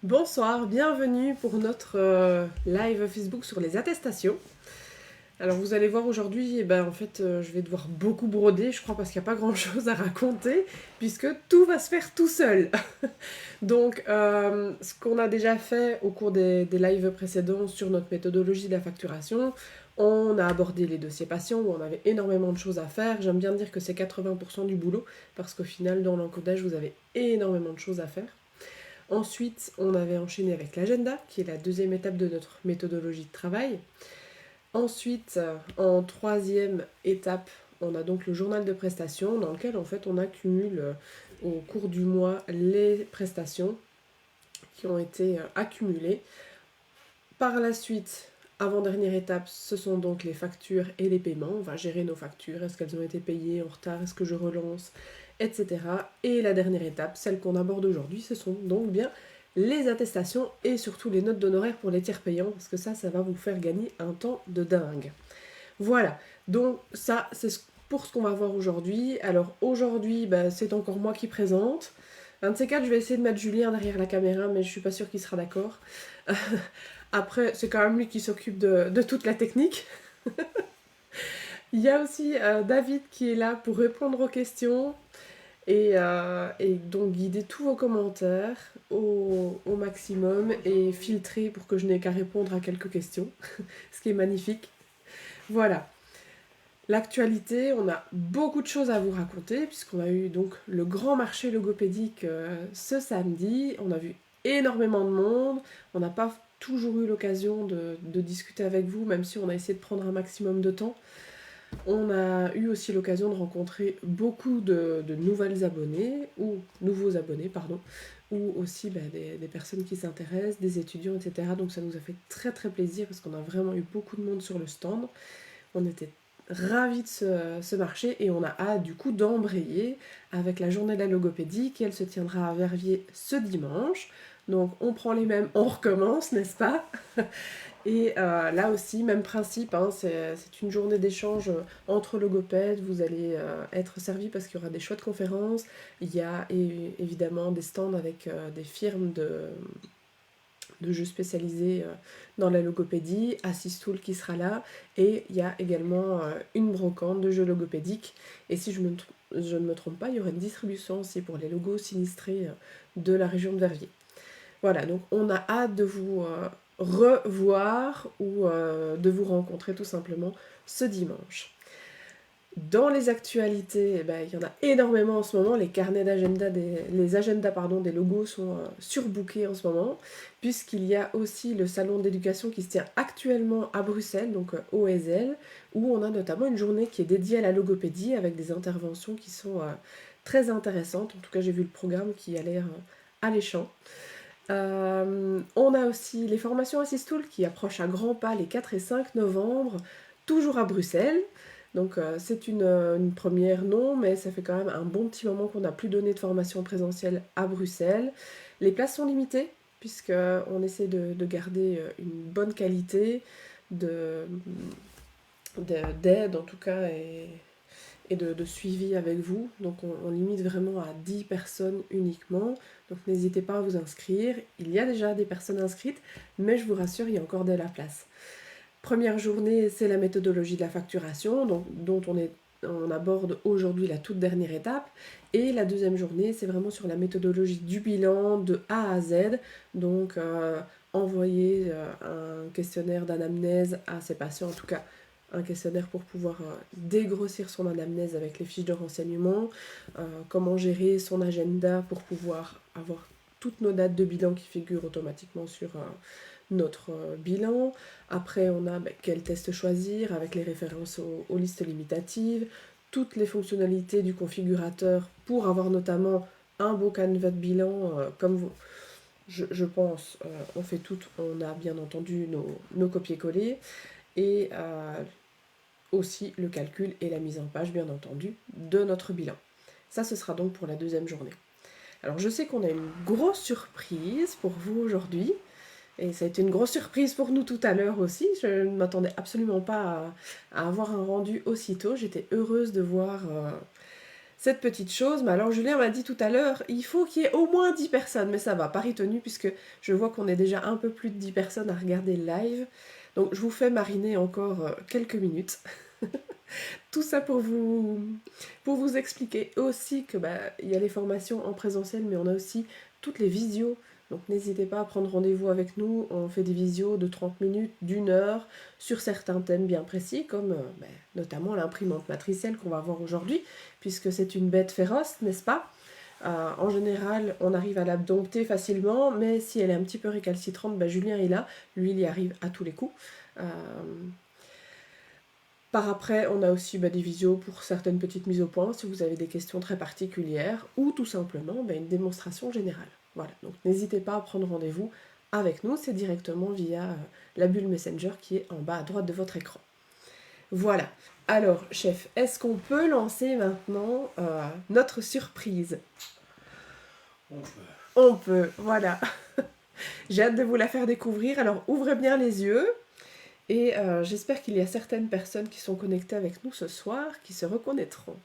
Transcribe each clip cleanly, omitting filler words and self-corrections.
Bonsoir, bienvenue pour notre live Facebook sur les attestations. Alors vous allez voir aujourd'hui, je vais devoir beaucoup broder, je crois, parce qu'il n'y a pas grand-chose à raconter, puisque tout va se faire tout seul. Donc, ce qu'on a déjà fait au cours des lives précédents sur notre méthodologie de la facturation, on a abordé les dossiers patients où on avait énormément de choses à faire. J'aime bien dire que c'est 80% du boulot, parce qu'au final, dans l'encodage, vous avez énormément de choses à faire. Ensuite, on avait enchaîné avec l'agenda, qui est la deuxième étape de notre méthodologie de travail. Ensuite, en troisième étape, on a donc le journal de prestations, dans lequel en fait on accumule au cours du mois les prestations qui ont été accumulées. Par la suite, avant-dernière étape, ce sont donc les factures et les paiements. On va gérer nos factures, est-ce qu'elles ont été payées en retard, est-ce que je relance, etc. Et la dernière étape, celle qu'on aborde aujourd'hui, ce sont donc bien les attestations et surtout les notes d'honoraires pour les tiers payants, parce que ça va vous faire gagner un temps de dingue. Voilà, donc ça, c'est pour ce qu'on va voir aujourd'hui. Alors aujourd'hui, c'est encore moi qui présente. Un de ces quatre, je vais essayer de mettre Julien derrière la caméra, mais je suis pas sûre qu'il sera d'accord. Après, c'est quand même lui qui s'occupe de toute la technique. Il y a aussi David qui est là pour répondre aux questions et donc guider tous vos commentaires au maximum et filtrer pour que je n'ai qu'à répondre à quelques questions, ce qui est magnifique. Voilà. L'actualité, on a beaucoup de choses à vous raconter puisqu'on a eu donc le grand marché logopédique ce samedi. On a vu énormément de monde. On n'a pas toujours eu l'occasion de discuter avec vous, même si on a essayé de prendre un maximum de temps. On a eu aussi l'occasion de rencontrer beaucoup de nouvelles abonnées, ou nouveaux abonnés, pardon, ou aussi des personnes qui s'intéressent, des étudiants, etc. Donc ça nous a fait très très plaisir parce qu'on a vraiment eu beaucoup de monde sur le stand. On était ravis de ce marché et on a hâte du coup d'embrayer avec la journée de la logopédie qui elle se tiendra à Verviers ce dimanche. Donc on prend les mêmes, on recommence, n'est-ce pas? Et là aussi, même principe, hein, c'est une journée d'échange entre logopèdes, vous allez être servi parce qu'il y aura des chouettes conférences, il y a évidemment des stands avec des firmes de jeux spécialisés dans la logopédie, Assistool qui sera là, et il y a également une brocante de jeux logopédiques, et si je ne me trompe pas, il y aura une distribution aussi pour les logos sinistrés de la région de Verviers. Voilà, donc on a hâte de vous revoir ou de vous rencontrer tout simplement ce dimanche. Dans les actualités, il y en a énormément en ce moment. Les carnets d'agenda, les agendas des logos sont surbookés en ce moment, puisqu'il y a aussi le salon d'éducation qui se tient actuellement à Bruxelles, donc au ESL, où on a notamment une journée qui est dédiée à la logopédie avec des interventions qui sont très intéressantes. En tout cas, j'ai vu le programme qui a l'air alléchant. On a aussi les formations Assistool qui approchent à grands pas les 4 et 5 novembre, toujours à Bruxelles. Donc c'est une première, non, mais ça fait quand même un bon petit moment qu'on n'a plus donné de formation présentielle à Bruxelles. Les places sont limitées, puisqu'on essaie de garder une bonne qualité d'aide en tout cas, et de suivi avec vous. Donc on limite vraiment à 10 personnes uniquement. Donc n'hésitez pas à vous inscrire. Il y a déjà des personnes inscrites, mais je vous rassure, il y a encore de la place. Première journée, c'est la méthodologie de la facturation, dont on aborde aujourd'hui la toute dernière étape. Et la deuxième journée, c'est vraiment sur la méthodologie du bilan de A à Z. Donc envoyer un questionnaire d'anamnèse à ses patients, en tout cas un questionnaire pour pouvoir dégrossir son anamnèse avec les fiches de renseignement, comment gérer son agenda pour pouvoir avoir toutes nos dates de bilan qui figurent automatiquement sur notre bilan. Après, on a quel test choisir avec les références aux listes limitatives, toutes les fonctionnalités du configurateur pour avoir notamment un beau canevas de bilan, comme vous, je pense, on fait tout, on a bien entendu nos copier-coller, et aussi le calcul et la mise en page, bien entendu, de notre bilan. Ça, ce sera donc pour la deuxième journée. Alors, je sais qu'on a une grosse surprise pour vous aujourd'hui, et ça a été une grosse surprise pour nous tout à l'heure aussi. Je ne m'attendais absolument pas à avoir un rendu aussitôt. J'étais heureuse de voir cette petite chose. Mais alors Julien m'a dit tout à l'heure, il faut qu'il y ait au moins 10 personnes, mais ça va, pari tenu, puisque je vois qu'on est déjà un peu plus de 10 personnes à regarder le live. Donc je vous fais mariner encore quelques minutes. Tout ça pour vous expliquer aussi que il y a les formations en présentiel, mais on a aussi toutes les visios. Donc n'hésitez pas à prendre rendez-vous avec nous. On fait des visios de 30 minutes, d'une heure, sur certains thèmes bien précis, comme notamment l'imprimante matricielle qu'on va voir aujourd'hui, puisque c'est une bête féroce, n'est-ce pas? En général, on arrive à la dompter facilement, mais si elle est un petit peu récalcitrante, Julien est là. Lui, il y arrive à tous les coups. Par après, on a aussi des visios pour certaines petites mises au point, si vous avez des questions très particulières, ou tout simplement une démonstration générale. Voilà, donc n'hésitez pas à prendre rendez-vous avec nous, c'est directement via la bulle Messenger qui est en bas à droite de votre écran. Voilà, alors chef, est-ce qu'on peut lancer maintenant notre surprise? On peut, voilà. J'ai hâte de vous la faire découvrir, alors ouvrez bien les yeux. Et j'espère qu'il y a certaines personnes qui sont connectées avec nous ce soir qui se reconnaîtront.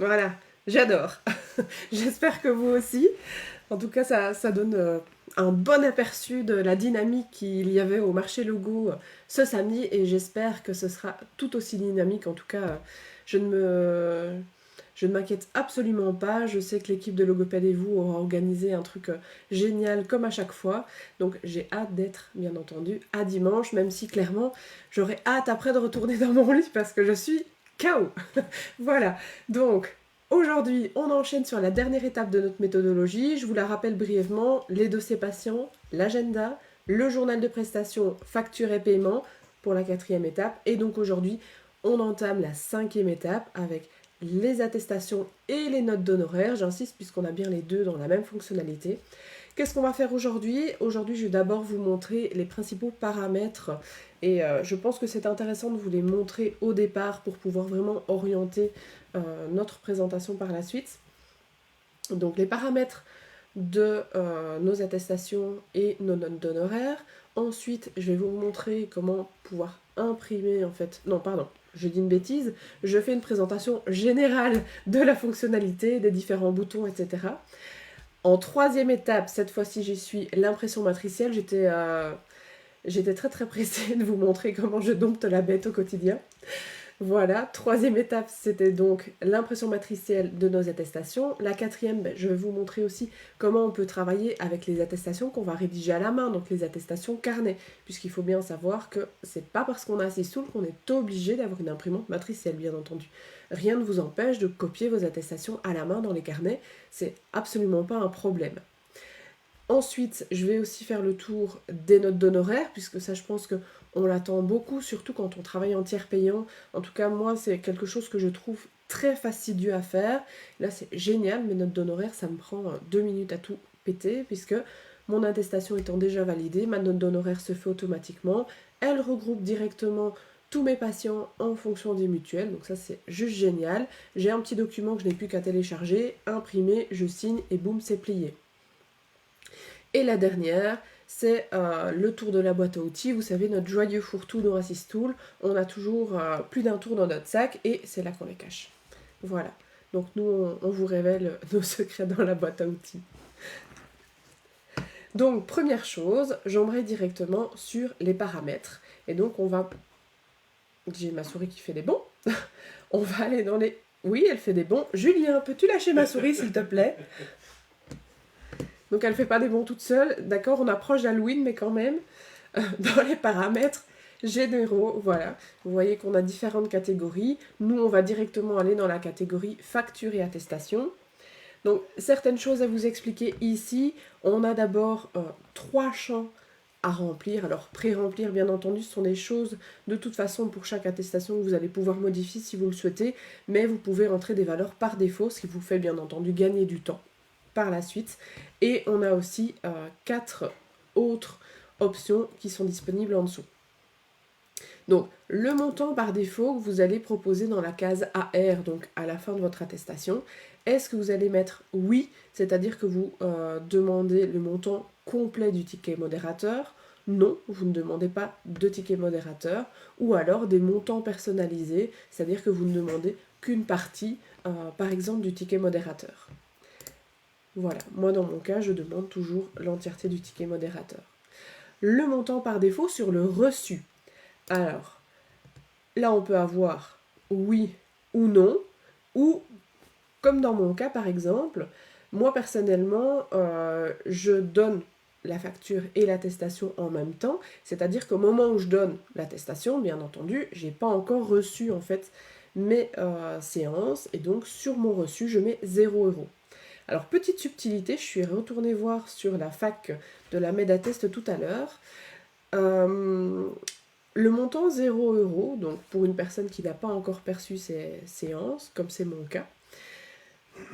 Voilà, j'adore. J'espère que vous aussi. En tout cas, ça donne un bon aperçu de la dynamique qu'il y avait au marché logo ce samedi et j'espère que ce sera tout aussi dynamique. En tout cas, je ne m'inquiète absolument pas. Je sais que l'équipe de Logopède et vous aura organisé un truc génial comme à chaque fois. Donc j'ai hâte d'être, bien entendu, à dimanche, même si clairement, j'aurai hâte après de retourner dans mon lit parce que je suis KO. Voilà, donc aujourd'hui, on enchaîne sur la dernière étape de notre méthodologie. Je vous la rappelle brièvement, les dossiers patients, l'agenda, le journal de prestation, facture et paiement pour la 4e étape. Et donc aujourd'hui, on entame la 5e étape avec les attestations et les notes d'honoraires. J'insiste puisqu'on a bien les deux dans la même fonctionnalité. Qu'est-ce qu'on va faire aujourd'hui? Aujourd'hui, je vais d'abord vous montrer les principaux paramètres et je pense que c'est intéressant de vous les montrer au départ pour pouvoir vraiment orienter notre présentation par la suite. Donc les paramètres de nos attestations et nos notes d'honoraires. Ensuite, je vais vous montrer comment pouvoir imprimer en fait... Non, pardon, je dis une bêtise. Je fais une présentation générale de la fonctionnalité, des différents boutons, etc. En 3e étape, cette fois-ci j'y suis, l'impression matricielle. J'étais très très pressée de vous montrer comment je dompte la bête au quotidien. Voilà, 3e étape, c'était donc l'impression matricielle de nos attestations. La 4e, je vais vous montrer aussi comment on peut travailler avec les attestations qu'on va rédiger à la main, donc les attestations carnet, puisqu'il faut bien savoir que c'est pas parce qu'on a assez souple qu'on est obligé d'avoir une imprimante matricielle, bien entendu. Rien ne vous empêche de copier vos attestations à la main dans les carnets, c'est absolument pas un problème. Ensuite, je vais aussi faire le tour des notes d'honoraires, puisque ça, je pense qu'on l'attend beaucoup, surtout quand on travaille en tiers payant. En tout cas, moi, c'est quelque chose que je trouve très fastidieux à faire. Là, c'est génial, mes notes d'honoraires, ça me prend 2 minutes à tout péter, puisque mon attestation étant déjà validée, ma note d'honoraires se fait automatiquement. Elle regroupe directement tous mes patients en fonction des mutuelles, donc ça c'est juste génial. J'ai un petit document que je n'ai plus qu'à télécharger, imprimer, je signe et boum, c'est plié. Et la dernière, c'est le tour de la boîte à outils. Vous savez, notre joyeux fourre-tout d'Horacis Tool, on a toujours plus d'un tour dans notre sac et c'est là qu'on les cache. Voilà. Donc nous, on vous révèle nos secrets dans la boîte à outils. Donc, première chose, j'embraye directement sur les paramètres. Et donc, on va... J'ai ma souris qui fait des bons. On va aller dans les... Oui, elle fait des bons. Julien, peux-tu lâcher ma souris, s'il te plaît? Donc elle fait pas des bons toute seule. D'accord, on approche d'Halloween, mais quand même, dans les paramètres généraux, voilà. Vous voyez qu'on a différentes catégories. Nous, on va directement aller dans la catégorie facture et attestation. Donc, certaines choses à vous expliquer ici. On a d'abord 3 champs à remplir. Alors, pré-remplir, bien entendu, ce sont des choses, de toute façon, pour chaque attestation que vous allez pouvoir modifier si vous le souhaitez, mais vous pouvez rentrer des valeurs par défaut, ce qui vous fait, bien entendu, gagner du temps par la suite. Et on a aussi 4 autres options qui sont disponibles en dessous. Donc, le montant par défaut que vous allez proposer dans la case AR, donc à la fin de votre attestation, est-ce que vous allez mettre oui, c'est-à-dire que vous demandez le montant complet du ticket modérateur? Non, vous ne demandez pas de ticket modérateur, ou alors des montants personnalisés, c'est-à-dire que vous ne demandez qu'une partie, par exemple, du ticket modérateur. Voilà, moi dans mon cas, je demande toujours l'entièreté du ticket modérateur. Le montant par défaut sur le reçu. Alors, là, on peut avoir oui ou non, ou comme dans mon cas, par exemple, moi personnellement, je donne la facture et l'attestation en même temps, c'est-à-dire qu'au moment où je donne l'attestation, bien entendu, j'ai pas encore reçu en fait mes séances, et donc sur mon reçu, je mets 0 €. Alors, petite subtilité, je suis retournée voir sur la fac de la Medatest tout à l'heure. Le montant 0 €, donc pour une personne qui n'a pas encore perçu ses séances, comme c'est mon cas,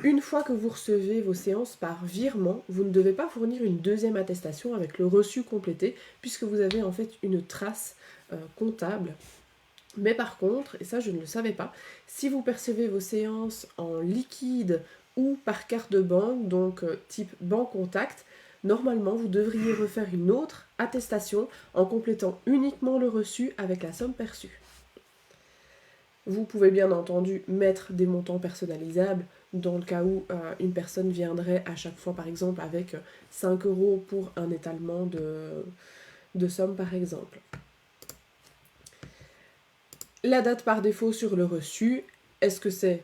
une fois que vous recevez vos séances par virement, vous ne devez pas fournir une deuxième attestation avec le reçu complété, puisque vous avez en fait une trace comptable. Mais par contre, et ça je ne le savais pas, si vous percevez vos séances en liquide ou par carte de banque, donc type banque contact, normalement vous devriez refaire une autre attestation en complétant uniquement le reçu avec la somme perçue. Vous pouvez bien entendu mettre des montants personnalisables dans le cas où une personne viendrait à chaque fois par exemple avec 5 € pour un étalement de somme par exemple. La date par défaut sur le reçu, est-ce que c'est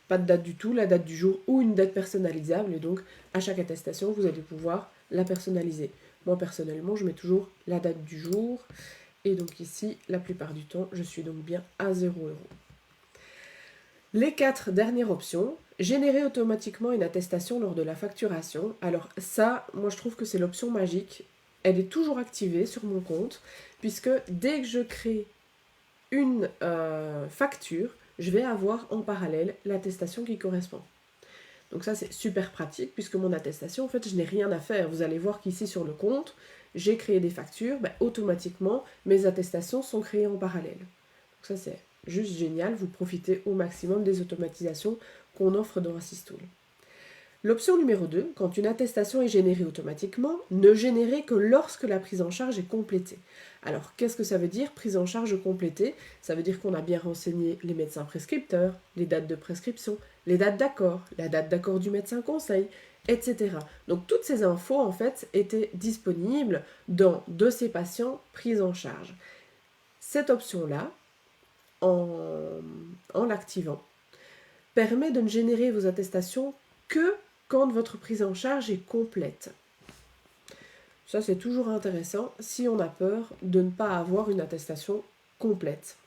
pas de date du tout, la date du jour ou une date personnalisable, et donc à chaque attestation vous allez pouvoir la personnaliser. Moi personnellement je mets toujours la date du jour, et donc ici la plupart du temps je suis donc bien à 0 €. Les 4 dernières options, générer automatiquement une attestation lors de la facturation. Alors ça, moi je trouve que c'est l'option magique, elle est toujours activée sur mon compte, puisque dès que je crée une facture, je vais avoir en parallèle l'attestation qui correspond. Donc ça c'est super pratique, puisque mon attestation, en fait, je n'ai rien à faire. Vous allez voir qu'ici sur le compte, j'ai créé des factures, automatiquement mes attestations sont créées en parallèle. Donc ça c'est juste génial, vous profitez au maximum des automatisations qu'on offre dans Assistool. L'option numéro 2, quand une attestation est générée automatiquement, ne générer que lorsque la prise en charge est complétée. Alors, qu'est-ce que ça veut dire, prise en charge complétée? Ça veut dire qu'on a bien renseigné les médecins prescripteurs, les dates de prescription, les dates d'accord, la date d'accord du médecin conseil, etc. Donc, toutes ces infos, en fait, étaient disponibles dans dossier patient prise en charge. Cette option-là, en l'activant, permet de ne générer vos attestations que quand votre prise en charge est complète. Ça, c'est toujours intéressant si on a peur de ne pas avoir une attestation complète,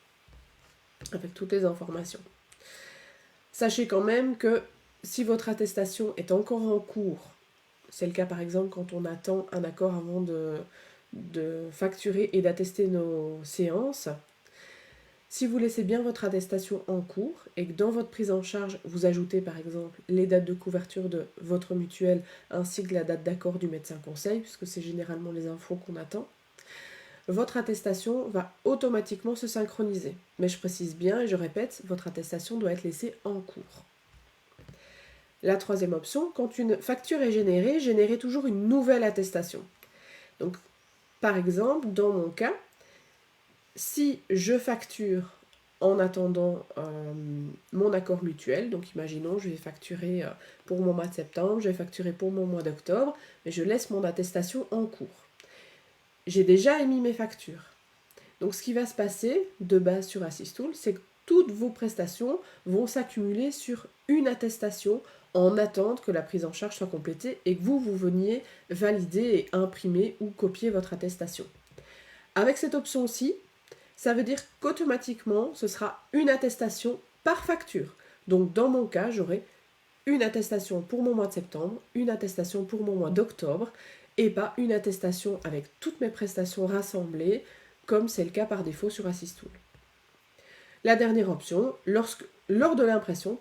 avec toutes les informations. Sachez quand même que si votre attestation est encore en cours, c'est le cas par exemple quand on attend un accord avant de facturer et d'attester nos séances, si vous laissez bien votre attestation en cours et que dans votre prise en charge, vous ajoutez par exemple les dates de couverture de votre mutuelle ainsi que la date d'accord du médecin conseil, puisque c'est généralement les infos qu'on attend, votre attestation va automatiquement se synchroniser. Mais je précise bien et je répète, votre attestation doit être laissée en cours. La troisième option, quand une facture est générée, générez toujours une nouvelle attestation. Donc, par exemple, dans mon cas, si je facture en attendant mon accord mutuel, donc imaginons je vais facturer pour mon mois de septembre, je vais facturer pour mon mois d'octobre, mais je laisse mon attestation en cours. J'ai déjà émis mes factures. Donc ce qui va se passer de base sur Assistool, c'est que toutes vos prestations vont s'accumuler sur une attestation en attente que la prise en charge soit complétée et que vous veniez valider et imprimer ou copier votre attestation. Avec cette option-ci, ça veut dire qu'automatiquement, ce sera une attestation par facture. Donc dans mon cas, j'aurai une attestation pour mon mois de septembre, une attestation pour mon mois d'octobre, et pas une attestation avec toutes mes prestations rassemblées, comme c'est le cas par défaut sur Assistool. La dernière option, lors de l'impression,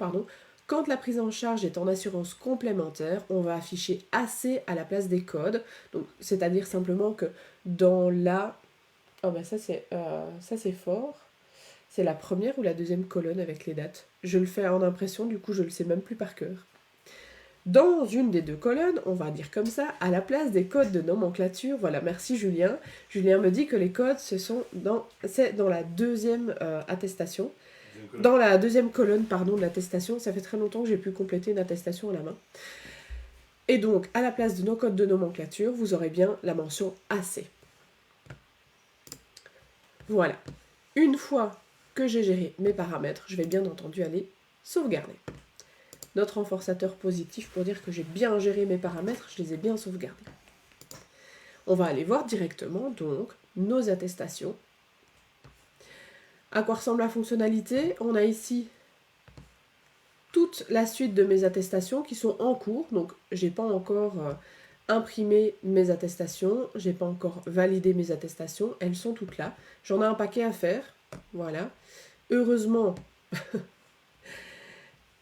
quand la prise en charge est en assurance complémentaire, on va afficher AC à la place des codes. Donc, c'est-à-dire simplement que dans la... Oh ben ça c'est fort. C'est la première ou la deuxième colonne avec les dates. Je le fais en impression, du coup je le sais même plus par cœur. Dans une des deux colonnes, on va dire comme ça, à la place des codes de nomenclature, voilà, merci Julien. Julien me dit que les codes, c'est dans la deuxième attestation. Dans la deuxième colonne, de l'attestation. Ça fait très longtemps que j'ai pu compléter une attestation à la main. Et donc, à la place de nos codes de nomenclature, vous aurez bien la mention AC. Voilà. Une fois que j'ai géré mes paramètres, je vais bien entendu aller sauvegarder. Notre renforçateur positif pour dire que j'ai bien géré mes paramètres, je les ai bien sauvegardés. On va aller voir directement donc nos attestations. À quoi ressemble la fonctionnalité? On a ici toute la suite de mes attestations qui sont en cours. Donc j'ai pas encore imprimé mes attestations, j'ai pas encore validé mes attestations, elles sont toutes là. J'en ai un paquet à faire, voilà. Heureusement,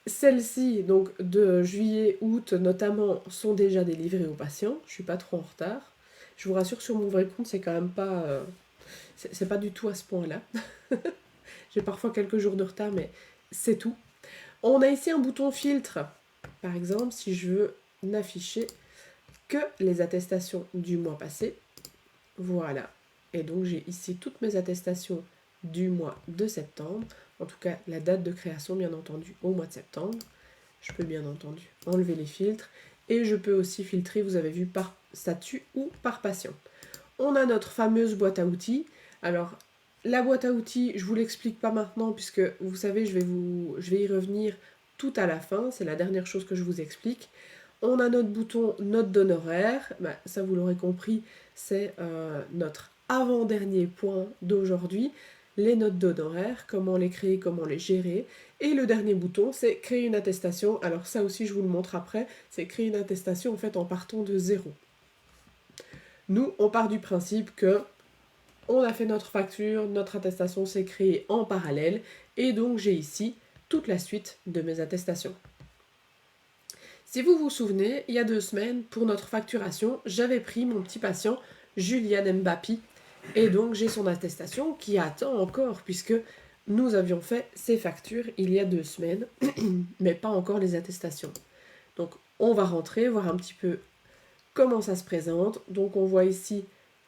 celles-ci, donc de juillet, août notamment, sont déjà délivrées aux patients. Je suis pas trop en retard. Je vous rassure, sur mon vrai compte, c'est quand même pas... c'est pas du tout à ce point-là. J'ai parfois quelques jours de retard, mais c'est tout. On a ici un bouton filtre. Par exemple, si je veux n'afficher que les attestations du mois passé. Voilà. Et donc, j'ai ici toutes mes attestations du mois de septembre. En tout cas, la date de création, bien entendu, au mois de septembre. Je peux bien entendu enlever les filtres. Et je peux aussi filtrer, vous avez vu, par statut ou par patient. On a notre fameuse boîte à outils. Alors, la boîte à outils, je ne vous l'explique pas maintenant, puisque vous savez, je vais y revenir tout à la fin. C'est la dernière chose que je vous explique. On a notre bouton notes d'honoraires. Ben, ça, vous l'aurez compris, c'est notre avant-dernier point d'aujourd'hui. Les notes d'honoraires, comment les créer, comment les gérer. Et le dernier bouton, c'est créer une attestation. Alors ça aussi, je vous le montre après. C'est créer une attestation en fait en partant de zéro. Nous, on part du principe que on a fait notre facture, notre attestation s'est créée en parallèle. Et donc, j'ai ici toute la suite de mes attestations. Si vous vous souvenez, il y a 2 semaines, pour notre facturation, j'avais pris mon petit patient Julian Mbappé. Et donc, j'ai son attestation qui attend encore, puisque nous avions fait ces factures il y a 2 semaines, mais pas encore les attestations. Donc, on va rentrer, voir un petit peu comment ça se présente. Donc, on voit ici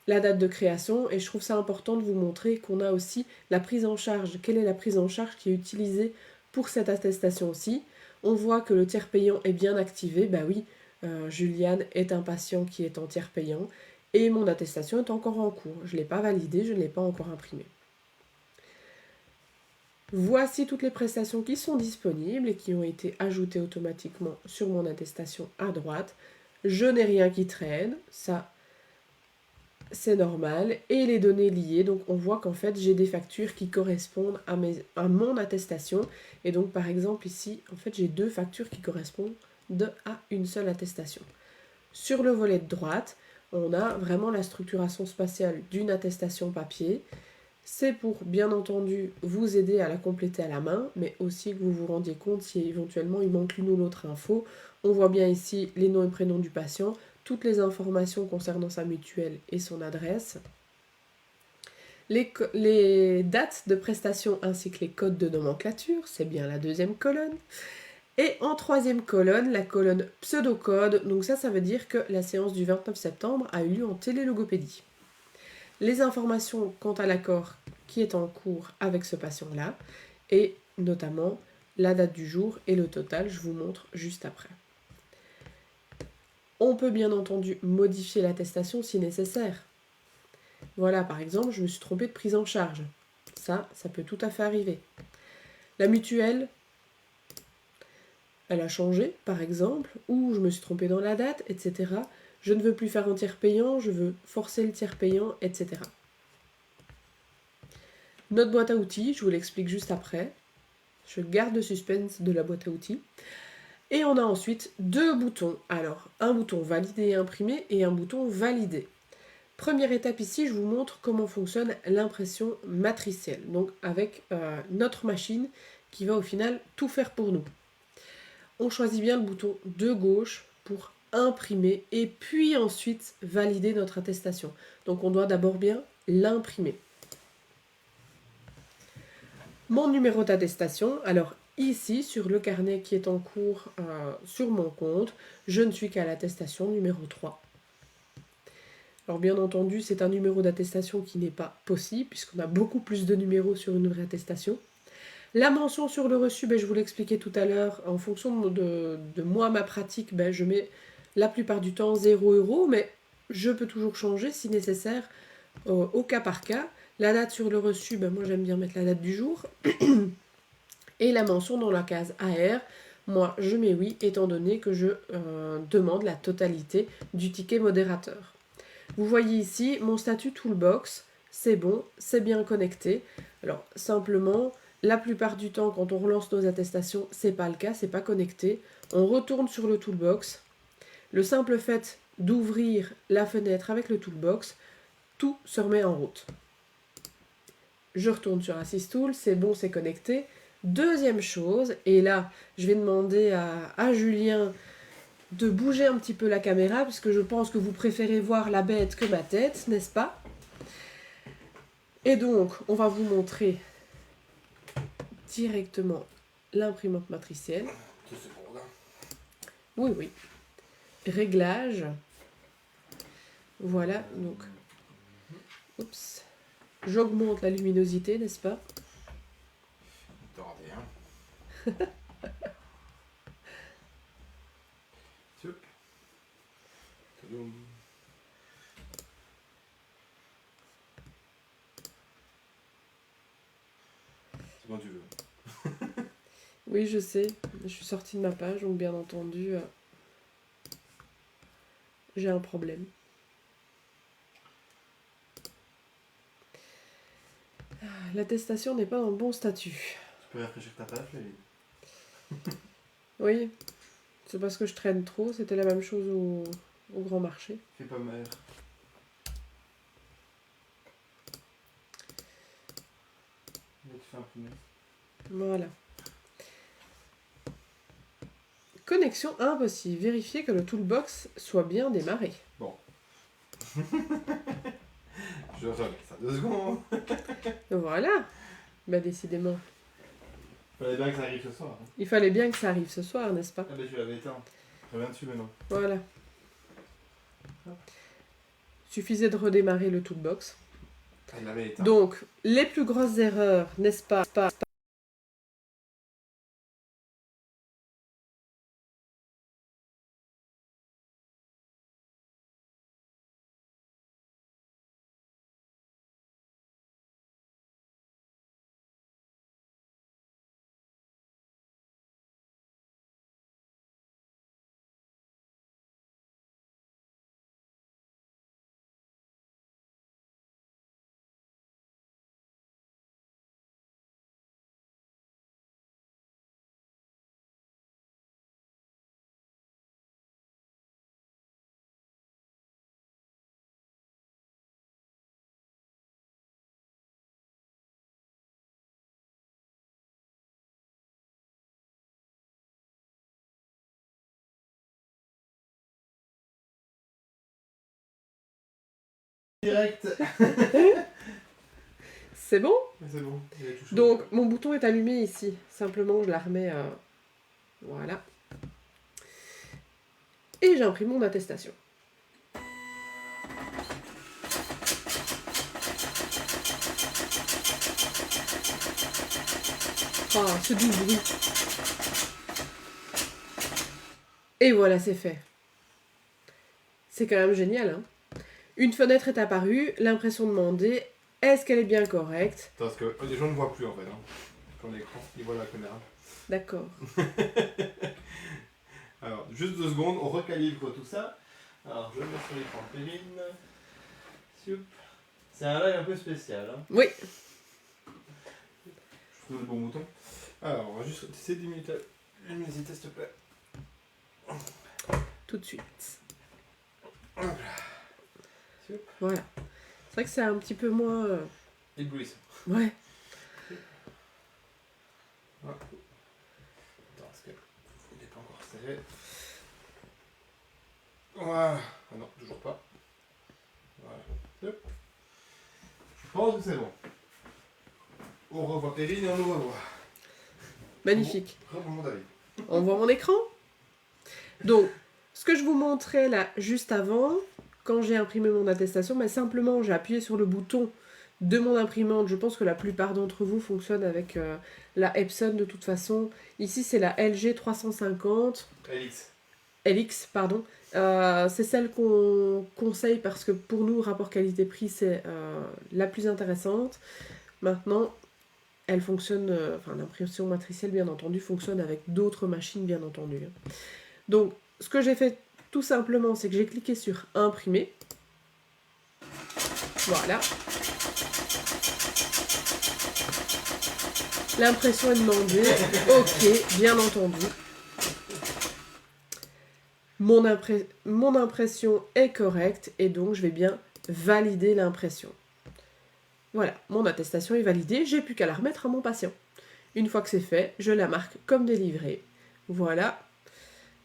la date de création, et je trouve ça important de vous montrer qu'on a aussi la prise en charge. Quelle est la prise en charge qui est utilisée pour cette attestation-ci? On voit que le tiers payant est bien activé. Bah oui, Juliane est un patient qui est en tiers payant, et mon attestation est encore en cours. Je ne l'ai pas validée, je ne l'ai pas encore imprimée. Voici toutes les prestations qui sont disponibles et qui ont été ajoutées automatiquement sur mon attestation à droite. Je n'ai rien qui traîne, ça c'est normal. Et les données liées, donc on voit qu'en fait j'ai des factures qui correspondent à mon attestation. Et donc par exemple ici, en fait j'ai 2 factures qui correspondent à une seule attestation. Sur le volet de droite, on a vraiment la structuration spatiale d'une attestation papier. C'est pour, bien entendu, vous aider à la compléter à la main, mais aussi que vous vous rendiez compte si éventuellement il manque l'une ou l'autre info. On voit bien ici les noms et prénoms du patient, toutes les informations concernant sa mutuelle et son adresse, les dates de prestation ainsi que les codes de nomenclature, c'est bien la 2e colonne. Et en 3e colonne, la colonne pseudocode. Donc ça veut dire que la séance du 29 septembre a eu lieu en télélogopédie. Les informations quant à l'accord qui est en cours avec ce patient-là, et notamment la date du jour et le total, je vous montre juste après. On peut bien entendu modifier l'attestation si nécessaire. Voilà, par exemple, je me suis trompée de prise en charge. Ça peut tout à fait arriver. La mutuelle, elle a changé, par exemple, ou je me suis trompée dans la date, etc. Je ne veux plus faire un tiers payant, je veux forcer le tiers payant, etc. Notre boîte à outils, je vous l'explique juste après. Je garde le suspense de la boîte à outils. Et on a ensuite deux boutons. Alors, un bouton valider et imprimer et un bouton valider. Première étape ici, je vous montre comment fonctionne l'impression matricielle. Donc avec notre machine qui va au final tout faire pour nous. On choisit bien le bouton de gauche pour imprimer et puis ensuite valider notre attestation. Donc on doit d'abord bien l'imprimer. Mon numéro d'attestation, alors ici sur le carnet qui est en cours sur mon compte, je ne suis qu'à l'attestation numéro 3. Alors bien entendu, c'est un numéro d'attestation qui n'est pas possible puisqu'on a beaucoup plus de numéros sur une vraie attestation. La mention sur le reçu, je vous l'expliquais tout à l'heure, en fonction de moi, ma pratique, je mets la plupart du temps 0 €, mais je peux toujours changer si nécessaire au cas par cas. La date sur le reçu, moi j'aime bien mettre la date du jour. Et la mention dans la case AR, moi je mets oui, étant donné que je demande la totalité du ticket modérateur. Vous voyez ici mon statut Toolbox, c'est bon, c'est bien connecté. Alors simplement, la plupart du temps quand on relance nos attestations, c'est pas le cas, c'est pas connecté. On retourne sur le Toolbox. Le simple fait d'ouvrir la fenêtre avec le Toolbox, tout se remet en route. Je retourne sur Assistool, c'est bon, c'est connecté. Deuxième chose, et là, je vais demander à Julien de bouger un petit peu la caméra, puisque je pense que vous préférez voir la bête que ma tête, n'est-ce pas? Et donc, on va vous montrer directement l'imprimante matricielle. Oui, oui. Réglage. Voilà, donc... Oups. J'augmente la luminosité, n'est-ce pas? C'est quand tu veux. Oui, je sais. Je suis sortie de ma page, donc bien entendu, j'ai un problème. L'attestation n'est pas dans le bon statut. Tu peux rafraîchir ta page, Lélie? Oui, c'est parce que je traîne trop. C'était la même chose au grand marché. Fais pas mère. Là, tu fais imprimer. Voilà. Connexion impossible. Vérifiez que le toolbox soit bien démarré. Bon. Je reviens ça 2 secondes. Voilà. Décidément. Fallait bien que ça arrive ce soir. Hein. Il fallait bien que ça arrive ce soir, n'est-ce pas? Ah tu l'avais éteint. Reviens dessus maintenant. Voilà. Suffisait de redémarrer le toolbox. Il l'avait éteint. Donc, les plus grosses erreurs, n'est-ce pas? Direct. C'est bon? C'est bon. Donc, mon bouton est allumé ici. Simplement, je la remets... Voilà. Et j'imprime mon attestation. Ah, ce doux bruit. Et voilà, c'est fait. C'est quand même génial, hein. Une fenêtre est apparue, l'impression demandée, est-ce qu'elle est bien correcte? Parce que les gens ne voient plus en fait. Hein. ton écran. Il voit la caméra. D'accord. Alors, juste 2 secondes, on recalibre tout ça. Alors, je mets sur l'écran de Perrine. Soup. C'est un live un peu spécial. Hein. Oui. Je trouve le bon bouton. Alors, on va juste essayer de limiter la luminosité, s'il te plaît. Tout de suite. Hop là. Soup. Voilà. C'est vrai que c'est un petit peu moins... Éblouissant. Ouais. Ah. Attends, est-ce qu'il n'est pas encore serré? Voilà. Ah non, toujours pas. Voilà. Hop. Je pense que c'est bon. On revoit Perrine et on nous revoit. Magnifique. Rebonjour David. On voit mon écran. Donc, ce que je vous montrais là juste avant, quand j'ai imprimé mon attestation, mais simplement j'ai appuyé sur le bouton de mon imprimante. Je pense que la plupart d'entre vous fonctionnent avec la Epson de toute façon. Ici c'est la LG 350. LX, pardon. C'est celle qu'on conseille parce que pour nous, rapport qualité-prix, c'est la plus intéressante. Maintenant, elle fonctionne, l'impression matricielle, bien entendu, fonctionne avec d'autres machines, bien entendu. Donc, ce que j'ai fait tout simplement, c'est que j'ai cliqué sur imprimer. Voilà. L'impression est demandée. Ok, bien entendu. Mon impression est correcte et donc je vais bien valider l'impression. Voilà, mon attestation est validée, j'ai plus qu'à la remettre à mon patient. Une fois que c'est fait, je la marque comme délivrée. Voilà.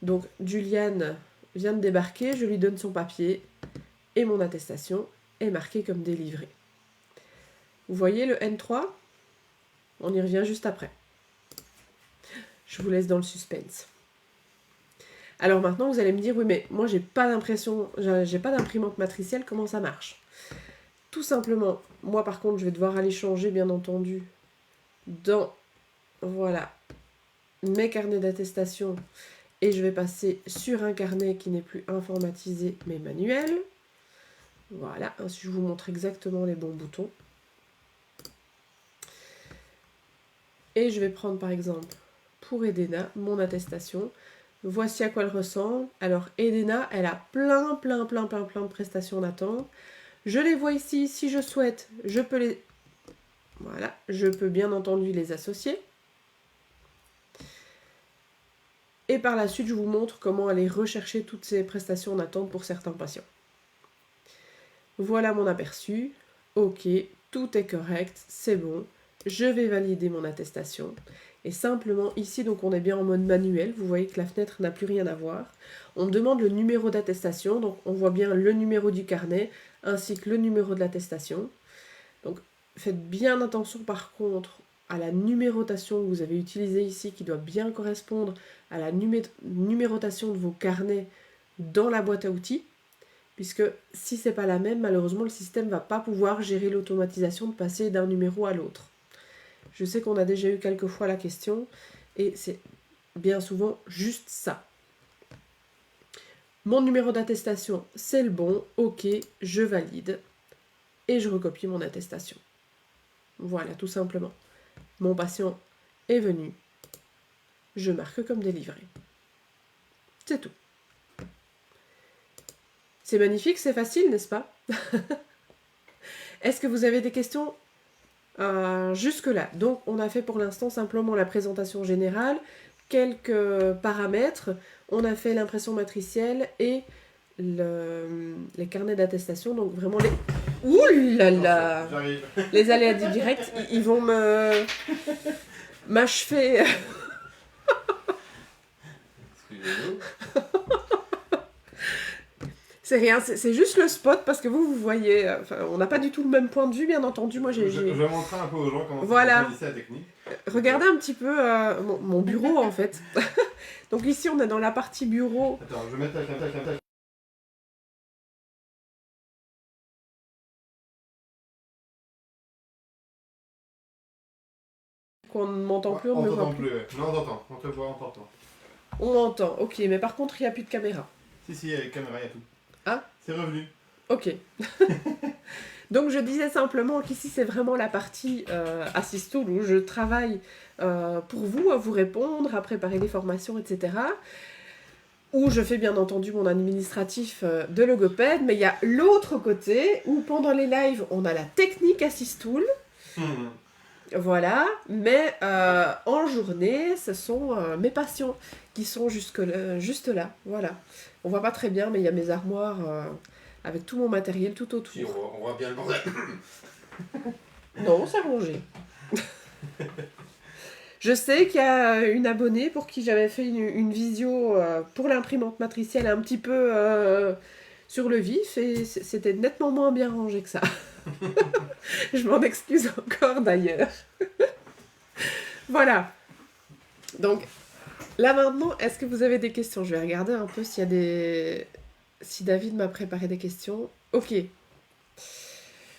Donc Juliane vient de débarquer, je lui donne son papier et mon attestation est marquée comme délivrée. Vous voyez le N3 ? On y revient juste après. Je vous laisse dans le suspense. Alors maintenant, vous allez me dire, oui, mais moi, j'ai pas d'imprimante matricielle, comment ça marche ? Tout simplement, moi, par contre, je vais devoir aller changer, bien entendu, dans, voilà, mes carnets d'attestation, et je vais passer sur un carnet qui n'est plus informatisé, mais manuel. Voilà, ainsi je vous montre exactement les bons boutons. Et je vais prendre, par exemple, pour Edena, mon attestation. Voici à quoi elle ressemble. Alors, Edena, elle a plein de prestations d'attente. Je les vois ici. Si je souhaite, je peux les... Voilà. Je peux bien entendu les associer. Et par la suite, je vous montre comment aller rechercher toutes ces prestations d'attente pour certains patients. Voilà mon aperçu. Ok, tout est correct, c'est bon. Je vais valider mon attestation. Et simplement, ici, donc on est bien en mode manuel. Vous voyez que la fenêtre n'a plus rien à voir. On me demande le numéro d'attestation. Donc, on voit bien le numéro du carnet ainsi que le numéro de l'attestation. Donc, faites bien attention par contre à la numérotation que vous avez utilisée ici qui doit bien correspondre à la numérotation de vos carnets dans la boîte à outils. Puisque si ce n'est pas la même, malheureusement, le système ne va pas pouvoir gérer l'automatisation de passer d'un numéro à l'autre. Je sais qu'on a déjà eu quelques fois la question, et c'est bien souvent juste ça. Mon numéro d'attestation, c'est le bon, ok, je valide, et je recopie mon attestation. Voilà, tout simplement. Mon patient est venu, je marque comme délivré. C'est tout. C'est magnifique, c'est facile, n'est-ce pas? Est-ce que vous avez des questions jusque-là? Donc, on a fait pour l'instant simplement la présentation générale, quelques paramètres. On a fait l'impression matricielle et les carnets d'attestation. Donc, vraiment les... Ouh là là! J'arrive. Les aléas du direct, ils vont m'achever. Excusez-nous. C'est rien, c'est juste le spot parce que vous voyez, on n'a pas du tout le même point de vue, bien entendu. Moi, Je vais montrer un peu aux gens comment Voilà. c'est la technique. Regardez un petit peu mon bureau en fait. Donc ici, on est dans la partie bureau. Attends, je vais mettre un tac. Qu'on ne m'entend plus, on ne me voit plus. Ouais. Non, on t'entend. On te voit, on t'entend. On m'entend, ok, mais par contre, il n'y a plus de caméra. Si, il y a la caméra, il y a tout. Ah. C'est revenu. Ok. Donc je disais simplement qu'ici c'est vraiment la partie Assistool où je travaille pour vous, à vous répondre, à préparer les formations, etc. Où je fais bien entendu mon administratif de logopède, mais il y a l'autre côté où pendant les lives on a la technique Assistool. Voilà, mais en journée, ce sont mes patients qui sont juste là, voilà. On voit pas très bien, mais il y a mes armoires avec tout mon matériel tout autour. Si, on voit bien le bordel. Non, c'est rangé. Je sais qu'il y a une abonnée pour qui j'avais fait une visio pour l'imprimante matricielle un petit peu sur le vif, et c'était nettement moins bien rangé que ça. Je m'en excuse encore d'ailleurs. Voilà. Donc, là maintenant, est-ce que vous avez des questions? Je vais regarder un peu s'il y a des... Si David m'a préparé des questions. Ok.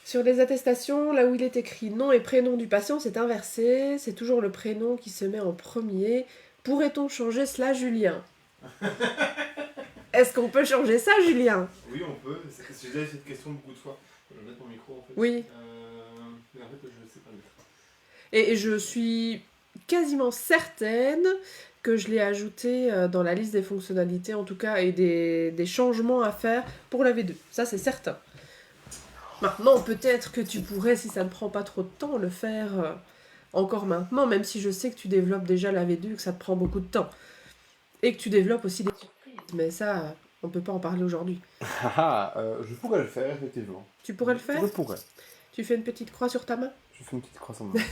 Sur les attestations, là où il est écrit nom et prénom du patient, c'est inversé. C'est toujours le prénom qui se met en premier. Pourrait-on changer cela, Julien? Est-ce qu'on peut changer ça, Julien? Oui, on peut. J'ai déjà eu cette question beaucoup de fois. Je vais mettre mon micro en fait. Oui. Mais en fait, je ne sais pas le mettre. Et je suis quasiment certaine que je l'ai ajouté dans la liste des fonctionnalités, en tout cas, et des changements à faire pour la V2. Ça, c'est certain. Maintenant, peut-être que tu pourrais, si ça ne prend pas trop de temps, le faire encore maintenant, même si je sais que tu développes déjà la V2 et que ça te prend beaucoup de temps. Et que tu développes aussi des surprises. Mais ça, on ne peut pas en parler aujourd'hui. Je pourrais le faire, effectivement. Tu pourrais le faire? Je pourrais. Tu fais une petite croix sur ta main? Je fais une petite croix sur ma main.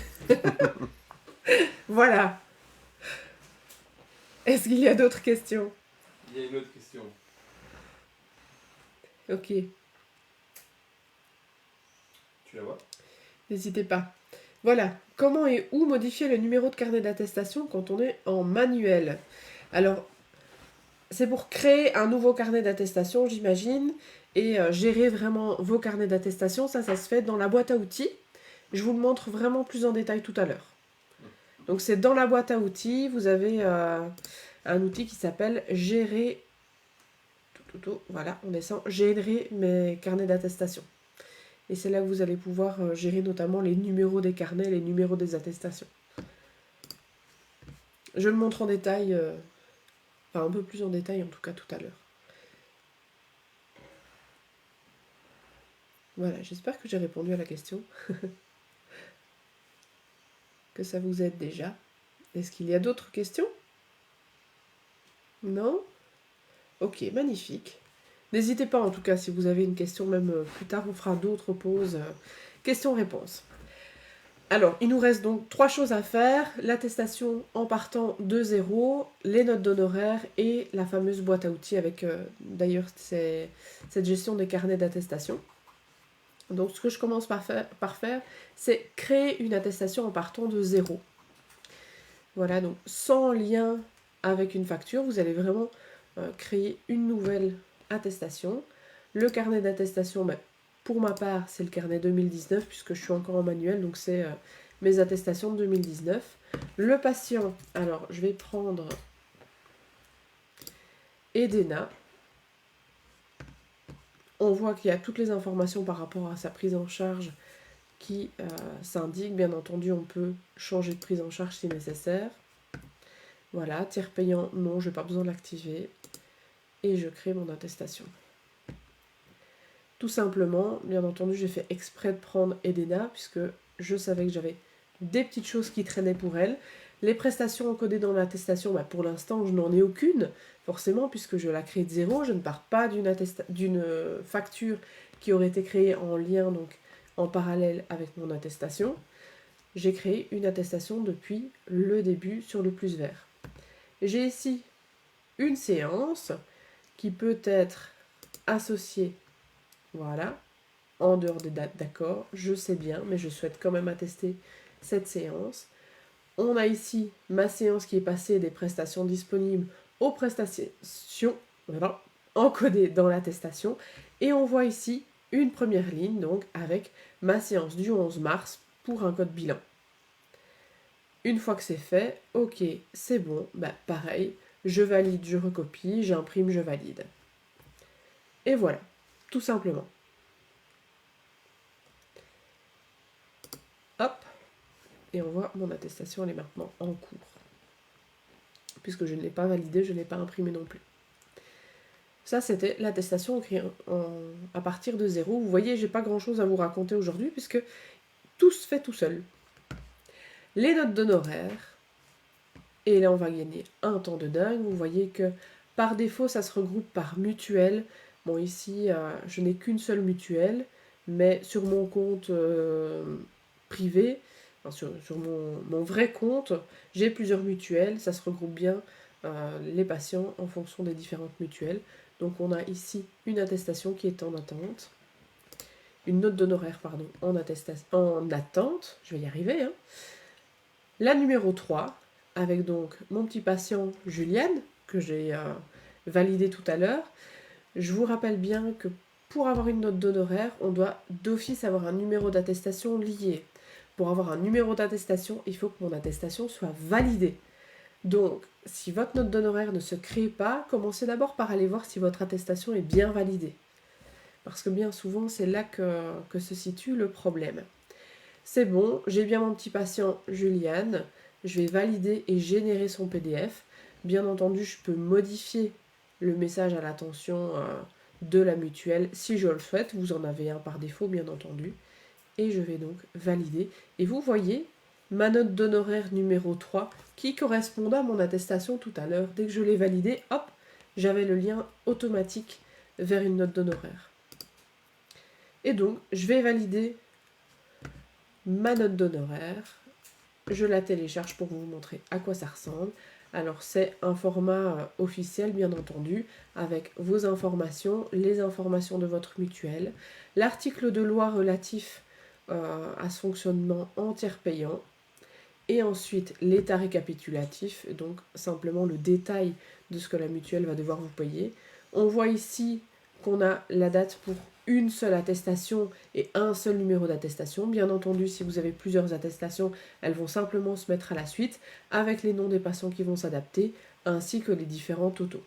Voilà. Est-ce qu'il y a d'autres questions? Il y a une autre question. Ok. Tu la vois? N'hésitez pas. Voilà. Comment et où modifier le numéro de carnet d'attestation quand on est en manuel? Alors, c'est pour créer un nouveau carnet d'attestation, j'imagine, et gérer vraiment vos carnets d'attestation. Ça se fait dans la boîte à outils. Je vous le montre vraiment plus en détail tout à l'heure. Donc, c'est dans la boîte à outils. Vous avez un outil qui s'appelle Gérer... Voilà, on descend. Gérer mes carnets d'attestation. Et c'est là que vous allez pouvoir gérer notamment les numéros des carnets, les numéros des attestations. Je le montre en détail, enfin un peu plus en détail en tout cas tout à l'heure. Voilà, j'espère que j'ai répondu à la question. Que ça vous aide déjà. Est-ce qu'il y a d'autres questions? Non? Ok, magnifique. N'hésitez pas en tout cas si vous avez une question, même plus tard on fera d'autres pauses. Questions-réponses. Alors, il nous reste donc 3 choses à faire. L'attestation en partant de 0, les notes d'honoraires et la fameuse boîte à outils avec d'ailleurs cette gestion des carnets d'attestation. Donc ce que je commence par faire, c'est créer une attestation en partant de 0. Voilà, donc sans lien avec une facture, vous allez vraiment créer une nouvelle attestation. Le carnet d'attestation, pour ma part, c'est le carnet 2019, puisque je suis encore en manuel, donc c'est mes attestations de 2019. Le patient, alors je vais prendre Edena. On voit qu'il y a toutes les informations par rapport à sa prise en charge qui s'indiquent. Bien entendu, on peut changer de prise en charge si nécessaire. Voilà, tiers payant, non, je n'ai pas besoin de l'activer. Et je crée mon attestation. Tout simplement, bien entendu, j'ai fait exprès de prendre Edena, puisque je savais que j'avais des petites choses qui traînaient pour elle. Les prestations encodées dans l'attestation, pour l'instant, je n'en ai aucune, forcément, puisque je la crée de 0. Je ne pars pas d'une facture qui aurait été créée en lien, donc en parallèle avec mon attestation. J'ai créé une attestation depuis le début sur le plus vert. J'ai ici une séance qui peut être associée, voilà, en dehors des dates d'accord, je sais bien, mais je souhaite quand même attester cette séance. On a ici ma séance qui est passée des prestations disponibles aux prestations voilà, encodées dans l'attestation. Et on voit ici une première ligne, donc avec ma séance du 11 mars pour un code bilan. Une fois que c'est fait, ok, c'est bon, pareil, je valide, je recopie, j'imprime, je valide. Et voilà, tout simplement. Et on voit mon attestation, elle est maintenant en cours. Puisque je ne l'ai pas validée, je ne l'ai pas imprimée non plus. Ça, c'était l'attestation à partir de 0. Vous voyez, j'ai pas grand-chose à vous raconter aujourd'hui, puisque tout se fait tout seul. Les notes d'honoraires, et là, on va gagner un temps de dingue. Vous voyez que par défaut, ça se regroupe par mutuelle. Bon, ici, je n'ai qu'une seule mutuelle, mais sur mon compte privé, enfin, sur mon vrai compte, j'ai plusieurs mutuelles. Ça se regroupe bien les patients en fonction des différentes mutuelles. Donc, on a ici une attestation qui est en attente. Une note d'honoraire, pardon, en attente. Je vais y arriver, hein. La numéro 3, avec donc mon petit patient Julienne, que j'ai validé tout à l'heure. Je vous rappelle bien que pour avoir une note d'honoraire, on doit d'office avoir un numéro d'attestation lié. Pour avoir un numéro d'attestation, il faut que mon attestation soit validée. Donc, si votre note d'honoraire ne se crée pas, commencez d'abord par aller voir si votre attestation est bien validée. Parce que bien souvent, c'est là que se situe le problème. C'est bon, j'ai bien mon petit patient Juliane. Je vais valider et générer son PDF. Bien entendu, je peux modifier le message à l'attention de la mutuelle si je le souhaite. Vous en avez un par défaut, bien entendu. Et je vais donc valider. Et vous voyez ma note d'honoraire numéro 3 qui correspond à mon attestation tout à l'heure. Dès que je l'ai validée, hop, j'avais le lien automatique vers une note d'honoraire. Et donc, je vais valider ma note d'honoraire. Je la télécharge pour vous montrer à quoi ça ressemble. Alors c'est un format officiel bien entendu, avec vos informations, les informations de votre mutuelle, l'article de loi relatif à ce fonctionnement en tiers payant, et ensuite l'état récapitulatif, donc simplement le détail de ce que la mutuelle va devoir vous payer. On voit ici qu'on a la date pour une seule attestation et un seul numéro d'attestation. Bien entendu, si vous avez plusieurs attestations, elles vont simplement se mettre à la suite avec les noms des patients qui vont s'adapter, ainsi que les différents totaux.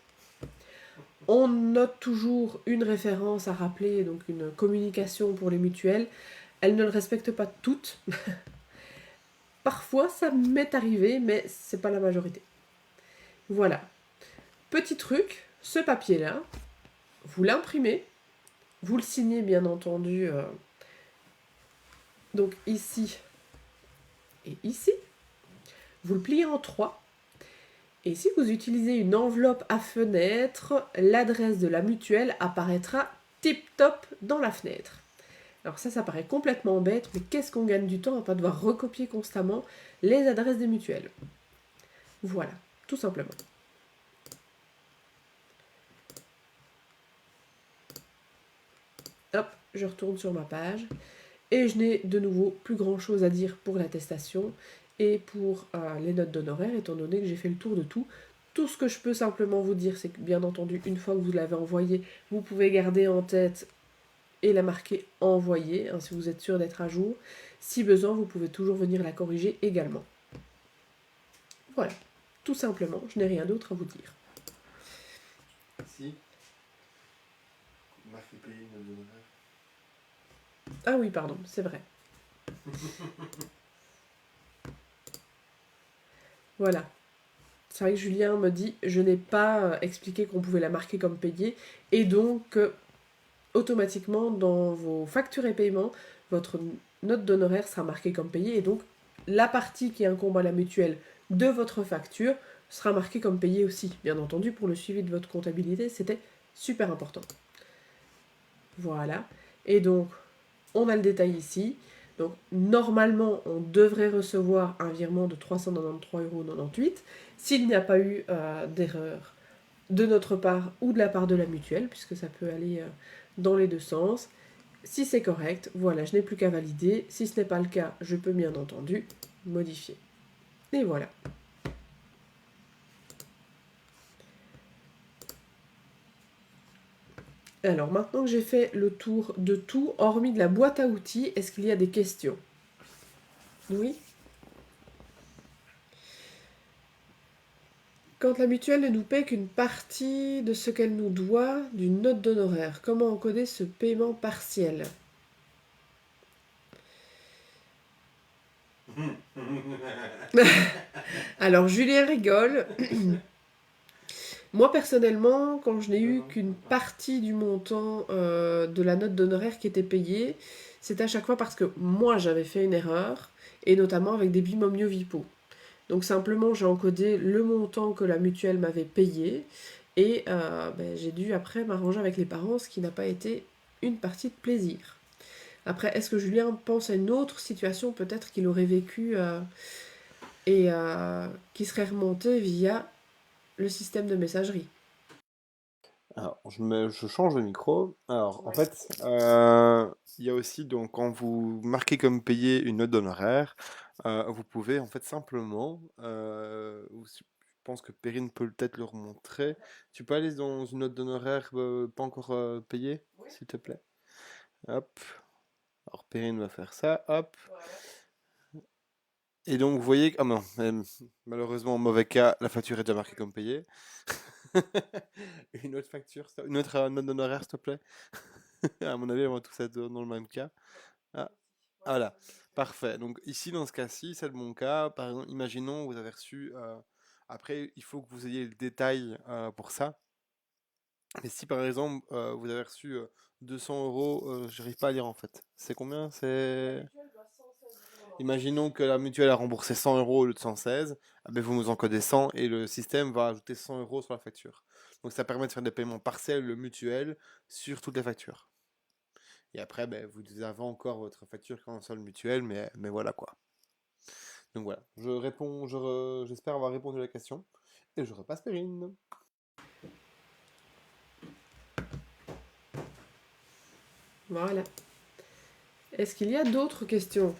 On note toujours une référence à rappeler, donc une communication pour les mutuelles. Elles ne le respectent pas toutes. Parfois, ça m'est arrivé, mais c'est pas la majorité. Voilà. Petit truc, ce papier-là, vous l'imprimez, vous le signez bien entendu, donc ici et ici. Vous le pliez en 3. Et si vous utilisez une enveloppe à fenêtre, l'adresse de la mutuelle apparaîtra tip-top dans la fenêtre. Alors ça paraît complètement bête, mais qu'est-ce qu'on gagne du temps à ne pas devoir recopier constamment les adresses des mutuelles. Voilà, tout simplement. Hop, je retourne sur ma page. Et je n'ai de nouveau plus grand chose à dire pour l'attestation et pour les notes d'honoraires, étant donné que j'ai fait le tour de tout. Tout ce que je peux simplement vous dire, c'est que bien entendu, une fois que vous l'avez envoyé, vous pouvez garder en tête et la marquer envoyée, hein, si vous êtes sûr d'être à jour. Si besoin, vous pouvez toujours venir la corriger également. Voilà, tout simplement, je n'ai rien d'autre à vous dire. Si. On m'a fait payer une note d'honoraire. Ah oui, pardon, c'est vrai. Voilà. C'est vrai que Julien me dit, je n'ai pas expliqué qu'on pouvait la marquer comme payée, et donc automatiquement dans vos factures et paiements, votre note d'honoraire sera marquée comme payée, et donc la partie qui incombe à la mutuelle de votre facture sera marquée comme payée aussi. Bien entendu, pour le suivi de votre comptabilité, c'était super important. Voilà. Et donc, on a le détail ici. Donc, normalement, on devrait recevoir un virement de 393,98 € s'il n'y a pas eu d'erreur de notre part ou de la part de la mutuelle, puisque ça peut aller dans les deux sens. Si c'est correct, voilà, je n'ai plus qu'à valider. Si ce n'est pas le cas, je peux bien entendu modifier. Et voilà. Alors, maintenant que j'ai fait le tour de tout, hormis de la boîte à outils, est-ce qu'il y a des questions? Oui? Quand la mutuelle ne nous paie qu'une partie de ce qu'elle nous doit d'une note d'honoraire, comment encoder ce paiement partiel? Alors, Julien rigole. Moi, personnellement, quand je n'ai eu qu'une partie du montant de la note d'honoraires qui était payée, c'est à chaque fois parce que moi, j'avais fait une erreur, et notamment avec des bimomio Vipo. Donc, simplement, j'ai encodé le montant que la mutuelle m'avait payé, et j'ai dû après m'arranger avec les parents, ce qui n'a pas été une partie de plaisir. Après, est-ce que Julien pense à une autre situation peut-être qu'il aurait vécu et qui serait remontée via le système de messagerie? Alors, je change de micro. Alors, en Ouais. fait, il y a aussi, donc, quand vous marquez comme payé une note d'honoraire, vous pouvez, en fait, simplement, je pense que Perrine peut peut-être le remontrer. Tu peux aller dans une note d'honoraire pas encore payée, Oui. s'il te plaît. Hop. Alors, Perrine va faire ça. Hop. Voilà. Et donc, vous voyez que... Ah non, malheureusement, mauvais cas, la facture est déjà marquée comme payée. Une autre facture, une autre note d'honoraire, s'il te plaît. À mon avis, on va tous être dans le même cas. Ah, voilà, parfait. Donc ici, dans ce cas-ci, c'est mon cas. Par exemple, imaginons vous avez reçu... après, il faut que vous ayez le détail pour ça. Mais si par exemple, vous avez reçu 200 euros, j'arrive pas à lire en fait. C'est combien? C'est... Imaginons que la mutuelle a remboursé 100 euros au lieu de 116, ah ben vous nous encodez 100 et le système va ajouter 100 euros sur la facture. Donc ça permet de faire des paiements partiels, le mutuel, sur toutes les factures. Et après, ben, vous avez encore votre facture quand seul mutuel, mais voilà quoi. Donc voilà, je réponds, j'espère avoir répondu à la question. Et je repasse Perrine. Voilà. Est-ce qu'il y a d'autres questions?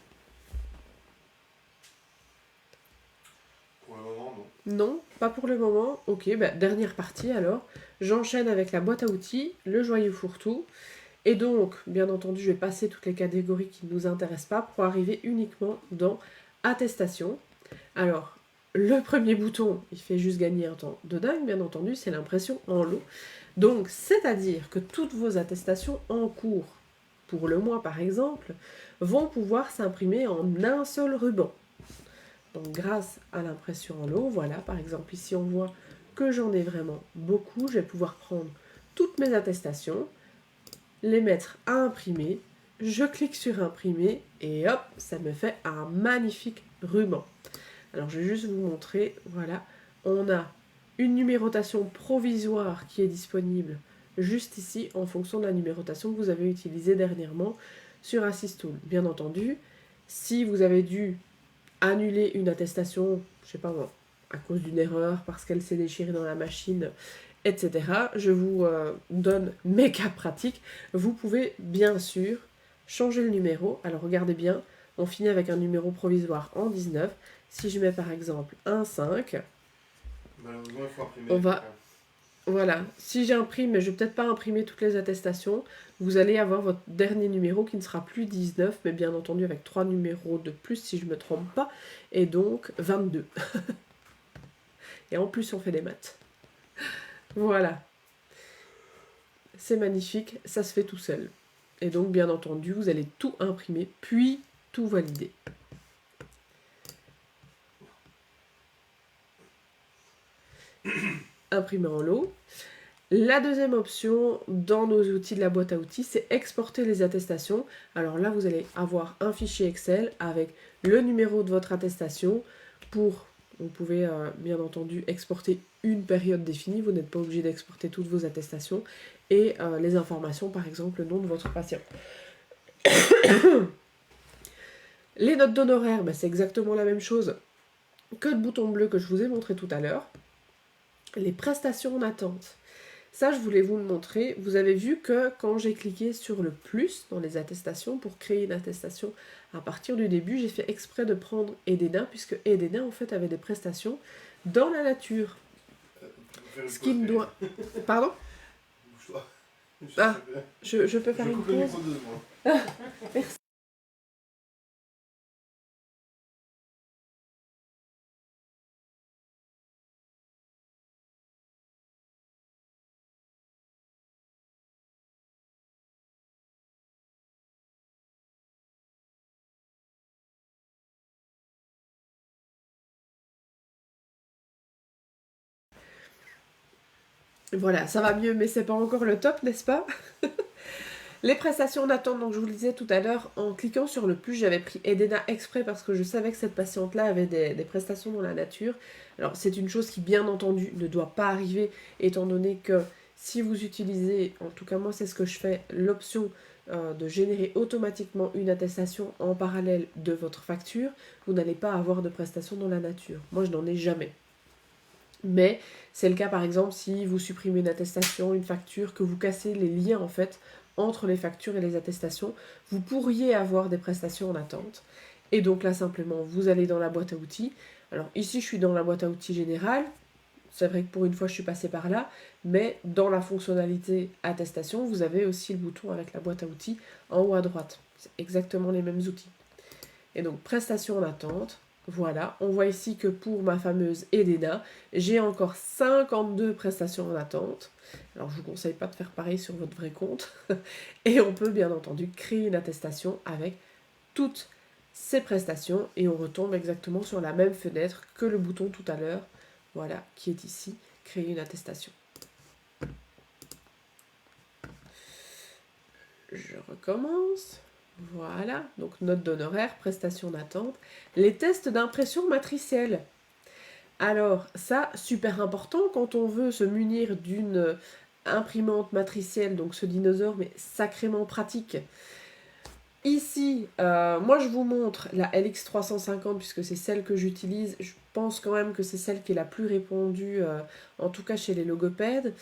Pour le moment, non. Non, pas pour le moment. Ok, dernière partie alors. J'enchaîne avec la boîte à outils, le joyeux fourre-tout. Et donc, bien entendu, je vais passer toutes les catégories qui ne nous intéressent pas pour arriver uniquement dans attestation. Alors, le premier bouton, il fait juste gagner un temps de dingue, bien entendu, c'est l'impression en lot. Donc, c'est-à-dire que toutes vos attestations en cours, pour le mois par exemple, vont pouvoir s'imprimer en un seul ruban. Donc, grâce à l'impression en lot, voilà, par exemple, ici on voit que j'en ai vraiment beaucoup. Je vais pouvoir prendre toutes mes attestations, les mettre à imprimer. Je clique sur imprimer et hop, ça me fait un magnifique ruban. Alors je vais juste vous montrer, voilà, on a une numérotation provisoire qui est disponible juste ici en fonction de la numérotation que vous avez utilisée dernièrement sur Assistool. Bien entendu, si vous avez dû annuler une attestation, je sais pas moi, à cause d'une erreur, parce qu'elle s'est déchirée dans la machine, etc., je vous donne mes cas pratiques. Vous pouvez bien sûr changer le numéro. Alors regardez bien, on finit avec un numéro provisoire en 19. Si je mets par exemple un 5, Malheureusement, il faut imprimer. on va... Voilà, si j'imprime, mais je vais peut-être pas imprimer toutes les attestations, vous allez avoir votre dernier numéro qui ne sera plus 19, mais bien entendu avec 3 numéros de plus si je ne me trompe pas, et donc 22. Et en plus on fait des maths. Voilà, c'est magnifique, ça se fait tout seul. Et donc bien entendu, vous allez tout imprimer, puis tout valider. Imprimer en lot. La deuxième option dans nos outils de la boîte à outils, c'est exporter les attestations. Alors là, vous allez avoir un fichier Excel avec le numéro de votre attestation vous pouvez bien entendu exporter une période définie, vous n'êtes pas obligé d'exporter toutes vos attestations, et les informations, par exemple, le nom de votre patient. Les notes d'honoraires, c'est exactement la même chose que le bouton bleu que je vous ai montré tout à l'heure. Les prestations en attente. Ça, je voulais vous le montrer. Vous avez vu que quand j'ai cliqué sur le plus dans les attestations pour créer une attestation à partir du début, j'ai fait exprès de prendre Edena, puisque Edena, en fait, avait des prestations dans la nature. Ce qui me doit... Pardon? Ah, je peux faire une pause. Merci. Voilà, ça va mieux, mais c'est pas encore le top, n'est-ce pas? Les prestations en attente, donc je vous le disais tout à l'heure, en cliquant sur le plus, j'avais pris Edena exprès parce que je savais que cette patiente-là avait des prestations dans la nature. Alors c'est une chose qui, bien entendu, ne doit pas arriver, étant donné que si vous utilisez, en tout cas moi c'est ce que je fais, l'option de générer automatiquement une attestation en parallèle de votre facture, vous n'allez pas avoir de prestations dans la nature. Moi je n'en ai jamais. Mais c'est le cas par exemple si vous supprimez une attestation, une facture, que vous cassez les liens en fait entre les factures et les attestations, vous pourriez avoir des prestations en attente. Et donc là simplement vous allez dans la boîte à outils. Alors ici je suis dans la boîte à outils générale. C'est vrai que pour une fois je suis passée par là, mais dans la fonctionnalité attestation, vous avez aussi le bouton avec la boîte à outils en haut à droite. C'est exactement les mêmes outils. Et donc prestations en attente. Voilà, on voit ici que pour ma fameuse Edena, j'ai encore 52 prestations en attente. Alors je vous conseille pas de faire pareil sur votre vrai compte. Et on peut bien entendu créer une attestation avec toutes ces prestations et on retombe exactement sur la même fenêtre que le bouton tout à l'heure. Voilà, qui est ici, créer une attestation. Je recommence. Voilà, donc note d'honoraires, prestations d'attente, les tests d'impression matricielle. Alors ça, super important quand on veut se munir d'une imprimante matricielle, donc ce dinosaure, mais sacrément pratique. Ici, moi je vous montre la LX350 puisque c'est celle que j'utilise. Je pense quand même que c'est celle qui est la plus répandue, en tout cas chez les logopèdes.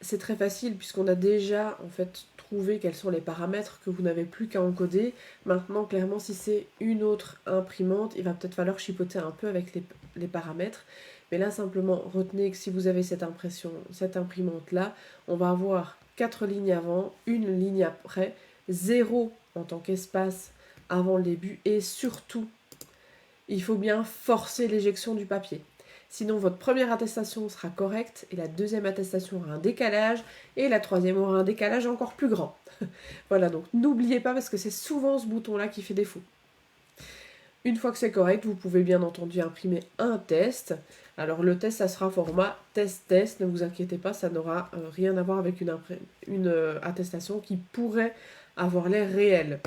C'est très facile puisqu'on a déjà en fait trouvé quels sont les paramètres que vous n'avez plus qu'à encoder. Maintenant, clairement, si c'est une autre imprimante, il va peut-être falloir chipoter un peu avec les paramètres. Mais là, simplement, retenez que si vous avez cette imprimante-là, on va avoir 4 lignes avant, une ligne après, 0 en tant qu'espace avant le début, et surtout, il faut bien forcer l'éjection du papier. Sinon, votre première attestation sera correcte et la deuxième attestation aura un décalage et la troisième aura un décalage encore plus grand. Voilà, donc n'oubliez pas parce que c'est souvent ce bouton-là qui fait défaut. Une fois que c'est correct, vous pouvez bien entendu imprimer un test. Alors le test, ça sera format test-test, ne vous inquiétez pas, ça n'aura rien à voir avec une attestation qui pourrait avoir l'air réelle.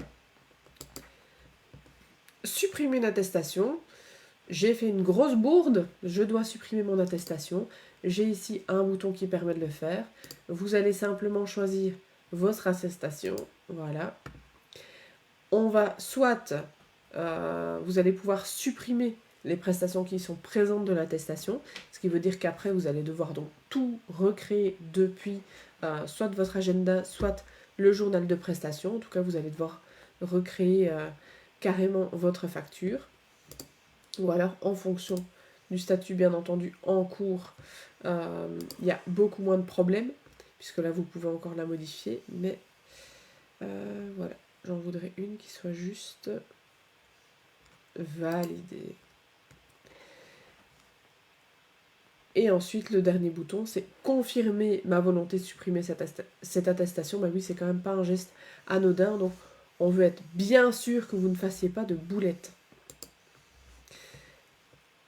Supprimer une attestation. J'ai fait une grosse bourde, je dois supprimer mon attestation. J'ai ici un bouton qui permet de le faire. Vous allez simplement choisir votre attestation. Voilà. On va soit, vous allez pouvoir supprimer les prestations qui sont présentes de l'attestation, ce qui veut dire qu'après vous allez devoir donc tout recréer depuis soit votre agenda, soit le journal de prestations. En tout cas, vous allez devoir recréer carrément votre facture. Ou alors en fonction du statut bien entendu en cours, il y a beaucoup moins de problèmes, puisque là vous pouvez encore la modifier, mais voilà, j'en voudrais une qui soit juste validée. Et ensuite le dernier bouton, c'est confirmer ma volonté de supprimer cette attestation. Bah oui, c'est quand même pas un geste anodin, donc on veut être bien sûr que vous ne fassiez pas de boulettes.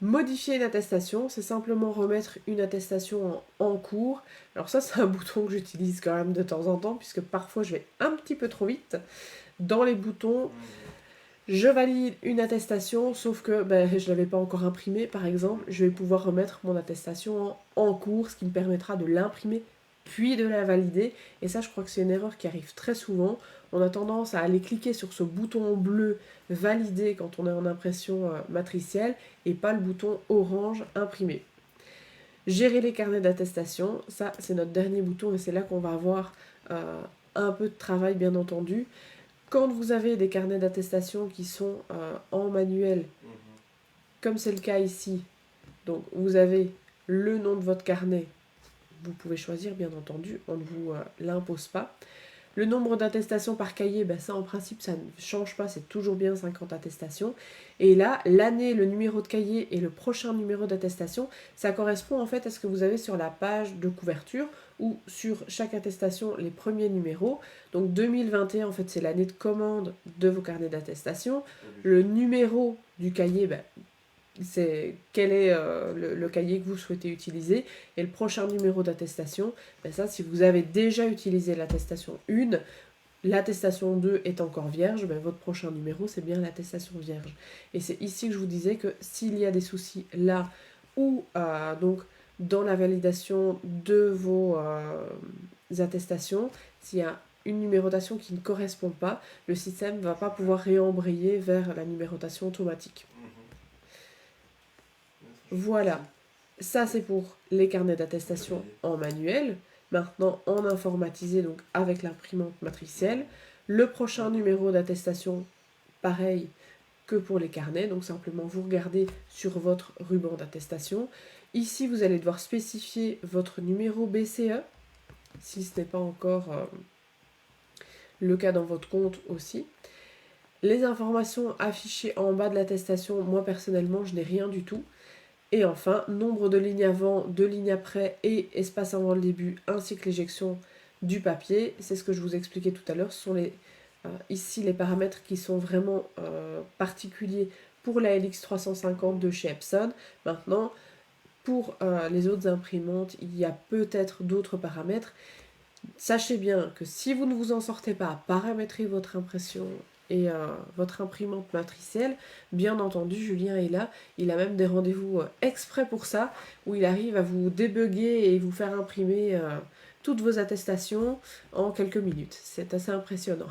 Modifier une attestation, c'est simplement remettre une attestation en cours. Alors ça, c'est un bouton que j'utilise quand même de temps en temps, puisque parfois je vais un petit peu trop vite. Dans les boutons, je valide une attestation, sauf que je ne l'avais pas encore imprimée, par exemple. Je vais pouvoir remettre mon attestation en cours, ce qui me permettra de l'imprimer puis de la valider. Et ça, je crois que c'est une erreur qui arrive très souvent. On a tendance à aller cliquer sur ce bouton bleu valider quand on est en impression matricielle et pas le bouton orange imprimer. Gérer les carnets d'attestation, ça c'est notre dernier bouton et c'est là qu'on va avoir un peu de travail bien entendu. Quand vous avez des carnets d'attestation qui sont en manuel, comme c'est le cas ici, donc vous avez le nom de votre carnet, vous pouvez choisir bien entendu, on ne vous l'impose pas. Le nombre d'attestations par cahier, ça en principe ça ne change pas, c'est toujours bien 50 attestations. Et là, l'année, le numéro de cahier et le prochain numéro d'attestation, ça correspond en fait à ce que vous avez sur la page de couverture ou sur chaque attestation les premiers numéros. Donc 2021 en fait c'est l'année de commande de vos carnets d'attestation. Le numéro du cahier, c'est quel est le cahier que vous souhaitez utiliser. Et le prochain numéro d'attestation, ben ça, si vous avez déjà utilisé l'attestation 1, l'attestation 2 est encore vierge, ben votre prochain numéro, c'est bien l'attestation vierge. Et c'est ici que je vous disais que s'il y a des soucis là, ou donc dans la validation de vos attestations, s'il y a une numérotation qui ne correspond pas, le système ne va pas pouvoir réembrayer vers la numérotation automatique. Voilà, ça c'est pour les carnets d'attestation en manuel. Maintenant en informatisé, donc avec l'imprimante matricielle. Le prochain numéro d'attestation, pareil que pour les carnets, donc simplement vous regardez sur votre ruban d'attestation. Ici, vous allez devoir spécifier votre numéro BCE, si ce n'est pas encore le cas dans votre compte aussi. Les informations affichées en bas de l'attestation, moi personnellement, je n'ai rien du tout. Et enfin, nombre de lignes avant, de lignes après et espace avant le début, ainsi que l'éjection du papier. C'est ce que je vous expliquais tout à l'heure. Ce sont ici les paramètres qui sont vraiment particuliers pour la LX350 de chez Epson. Maintenant, pour les autres imprimantes, il y a peut-être d'autres paramètres. Sachez bien que si vous ne vous en sortez pas à paramétrer votre impression et votre imprimante matricielle, bien entendu, Julien est là. Il a même des rendez-vous exprès pour ça, où il arrive à vous débugger et vous faire imprimer toutes vos attestations en quelques minutes. C'est assez impressionnant.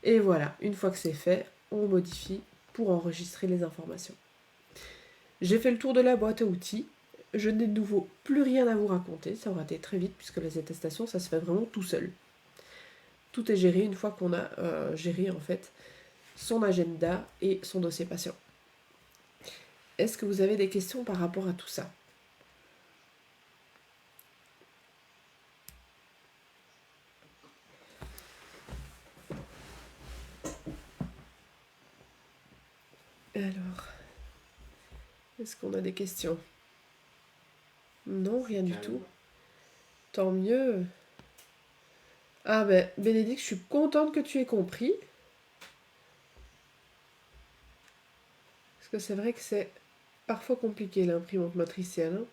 Et voilà, une fois que c'est fait, on modifie pour enregistrer les informations. J'ai fait le tour de la boîte à outils. Je n'ai de nouveau plus rien à vous raconter, ça aura été très vite puisque les attestations, ça se fait vraiment tout seul. Tout est géré une fois qu'on a géré en fait son agenda et son dossier patient. Est-ce que vous avez des questions par rapport à tout ça? Alors, est-ce qu'on a des questions? Non, rien du tout. Tant mieux. Ah ben, Bénédicte, je suis contente que tu aies compris. Parce que c'est vrai que c'est parfois compliqué l'imprimante matricielle. Hein.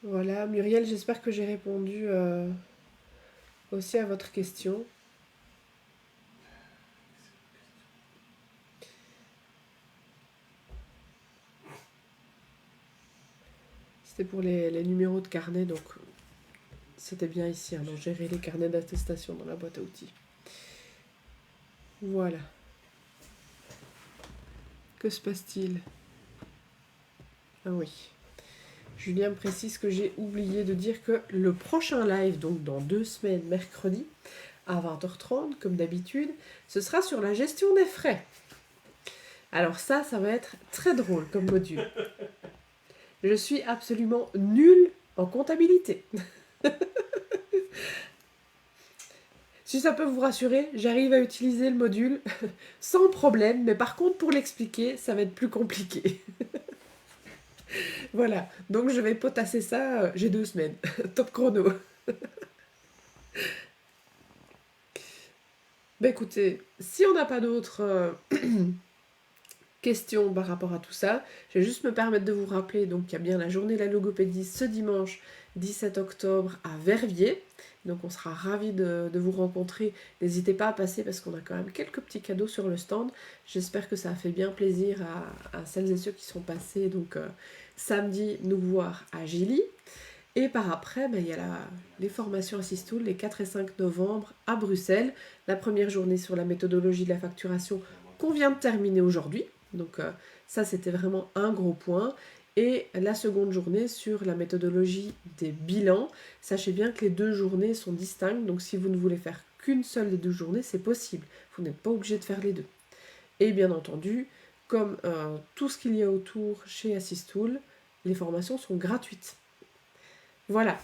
Voilà, Muriel, j'espère que j'ai répondu aussi à votre question. C'était pour les numéros de carnet, donc c'était bien ici, hein, donc gérer les carnets d'attestation dans la boîte à outils. Voilà. Que se passe-t-il? Ah oui. Julien me précise que j'ai oublié de dire que le prochain live, donc dans 2 semaines, mercredi, à 20h30, comme d'habitude, ce sera sur la gestion des frais. Alors ça va être très drôle comme module. Je suis absolument nulle en comptabilité. Si ça peut vous rassurer, j'arrive à utiliser le module sans problème, mais par contre pour l'expliquer, ça va être plus compliqué. Voilà, donc je vais potasser ça, j'ai 2 semaines, top chrono. Bah écoutez, si on n'a pas d'autres questions par rapport à tout ça, je vais juste me permettre de vous rappeler donc qu'il y a bien la journée de la logopédie ce dimanche 17 octobre à Verviers. Donc on sera ravis de vous rencontrer. N'hésitez pas à passer parce qu'on a quand même quelques petits cadeaux sur le stand. J'espère que ça a fait bien plaisir à celles et ceux qui sont passés donc samedi nous voir à Gilly. Et par après, il y a les formations à Sistoul les 4 et 5 novembre à Bruxelles. La première journée sur la méthodologie de la facturation qu'on vient de terminer aujourd'hui. Donc ça, c'était vraiment un gros point. Et la seconde journée sur la méthodologie des bilans. Sachez bien que les 2 journées sont distinctes. Donc si vous ne voulez faire qu'une seule des 2 journées, c'est possible. Vous n'êtes pas obligé de faire les 2. Et bien entendu, comme tout ce qu'il y a autour chez Assistool, les formations sont gratuites. Voilà.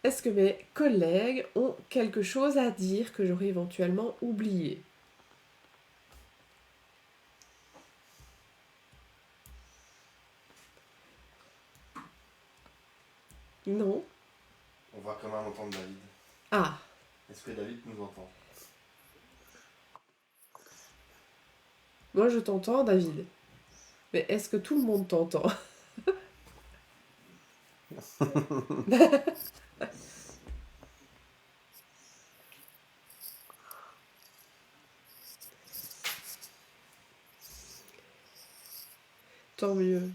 Est-ce que mes collègues ont quelque chose à dire que j'aurais éventuellement oublié? Non. On va quand même entendre David. Ah, Est-ce que David nous entend? Moi, je t'entends, David. Mais est-ce que tout le monde t'entend? Tant mieux.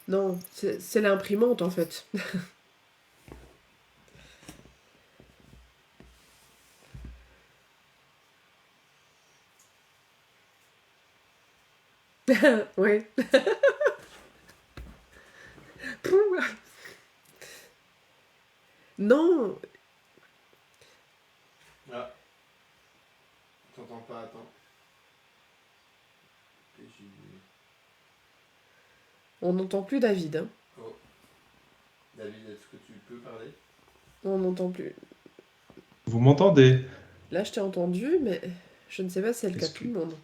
Non, c'est l'imprimante en fait. Ouais. Pouh. Non, Ah, t'entends pas, attends. on n'entend plus David, hein. Oh, David, est-ce que tu peux parler? On n'entend plus. Vous m'entendez? Là, je t'ai entendu, mais je ne sais pas si c'est le cas de Est-ce tout que, le monde.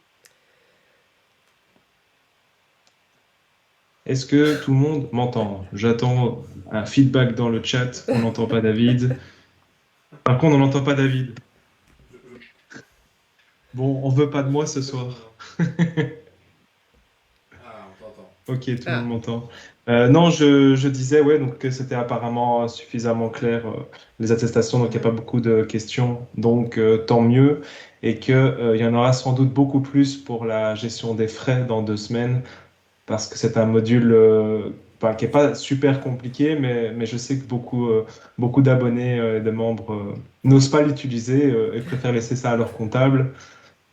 est-ce que tout le monde m'entend? J'attends un feedback dans le chat. On n'entend pas David. Par contre, on n'entend pas David. Bon, on veut pas de moi ce soir. Ah, on t'entend. Ok, tout le monde Ah, m'entend. Non, je disais ouais, donc que c'était apparemment suffisamment clair les attestations, donc il n'y a pas mhm. beaucoup de questions, donc tant mieux, et que il y en aura sans doute beaucoup plus pour la gestion des frais dans 2 semaines, parce que c'est un module qui est pas super compliqué, mais je sais que beaucoup d'abonnés, de membres n'osent pas l'utiliser et préfèrent laisser ça à leur comptable.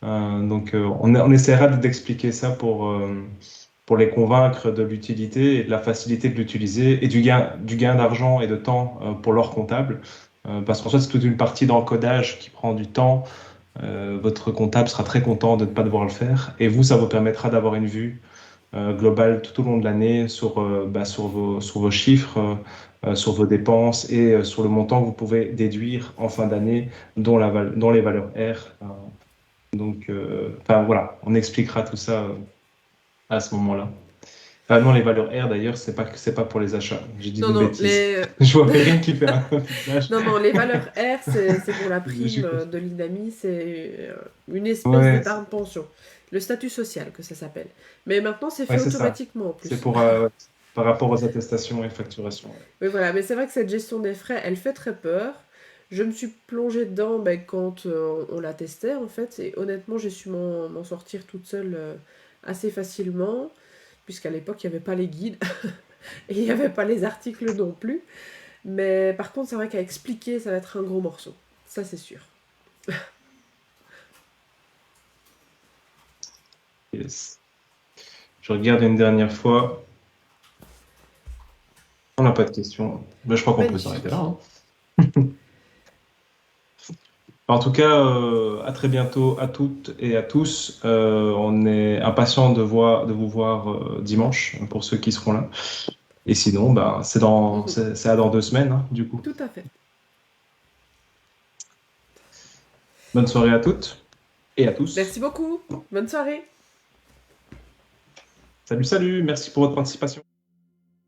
Donc on essaiera d'expliquer ça pour les convaincre de l'utilité et de la facilité de l'utiliser et du gain d'argent et de temps pour leur comptable. Parce qu'en fait, c'est toute une partie d'encodage qui prend du temps. Votre comptable sera très content de ne pas devoir le faire. Et vous, ça vous permettra d'avoir une vue globale tout au long de l'année sur vos chiffres, sur vos dépenses et sur le montant que vous pouvez déduire en fin d'année, dont les valeurs R. Donc, enfin voilà, on expliquera tout ça à ce moment-là. Ah non, les valeurs R d'ailleurs, c'est pas pour les achats. J'ai dit Non, une non, bêtise. Je vois Perrine qui fait un visage. non, non, les valeurs R, c'est pour la Je prime suis con- de l'INAMI, c'est une espèce Ouais, d'épargne pension. Le statut social que ça s'appelle. Mais maintenant, c'est fait ouais, c'est ça. automatiquement en C'est plus. pour par rapport aux attestations et facturations. Ouais. Oui, voilà, mais c'est vrai que cette gestion des frais, elle fait très peur. Je me suis plongée dedans quand on la testait, en fait, et honnêtement, j'ai su m'en sortir toute seule assez facilement, puisqu'à l'époque, il n'y avait pas les guides, et il n'y avait pas les articles non plus. Mais par contre, c'est vrai qu'à expliquer, ça va être un gros morceau. Ça, c'est sûr. Yes. Je regarde une dernière fois. On n'a pas de questions. Ben, je crois qu'on peut s'arrêter là. Magnifique. Hein. En tout cas, à très bientôt à toutes et à tous. On est impatient de vous voir dimanche pour ceux qui seront là. Et sinon, ben, Mhm. c'est à dans 2 semaines, hein, du coup. Tout à fait. Bonne soirée à toutes et à Merci tous. beaucoup. Bonne soirée. Salut, salut, merci pour votre participation.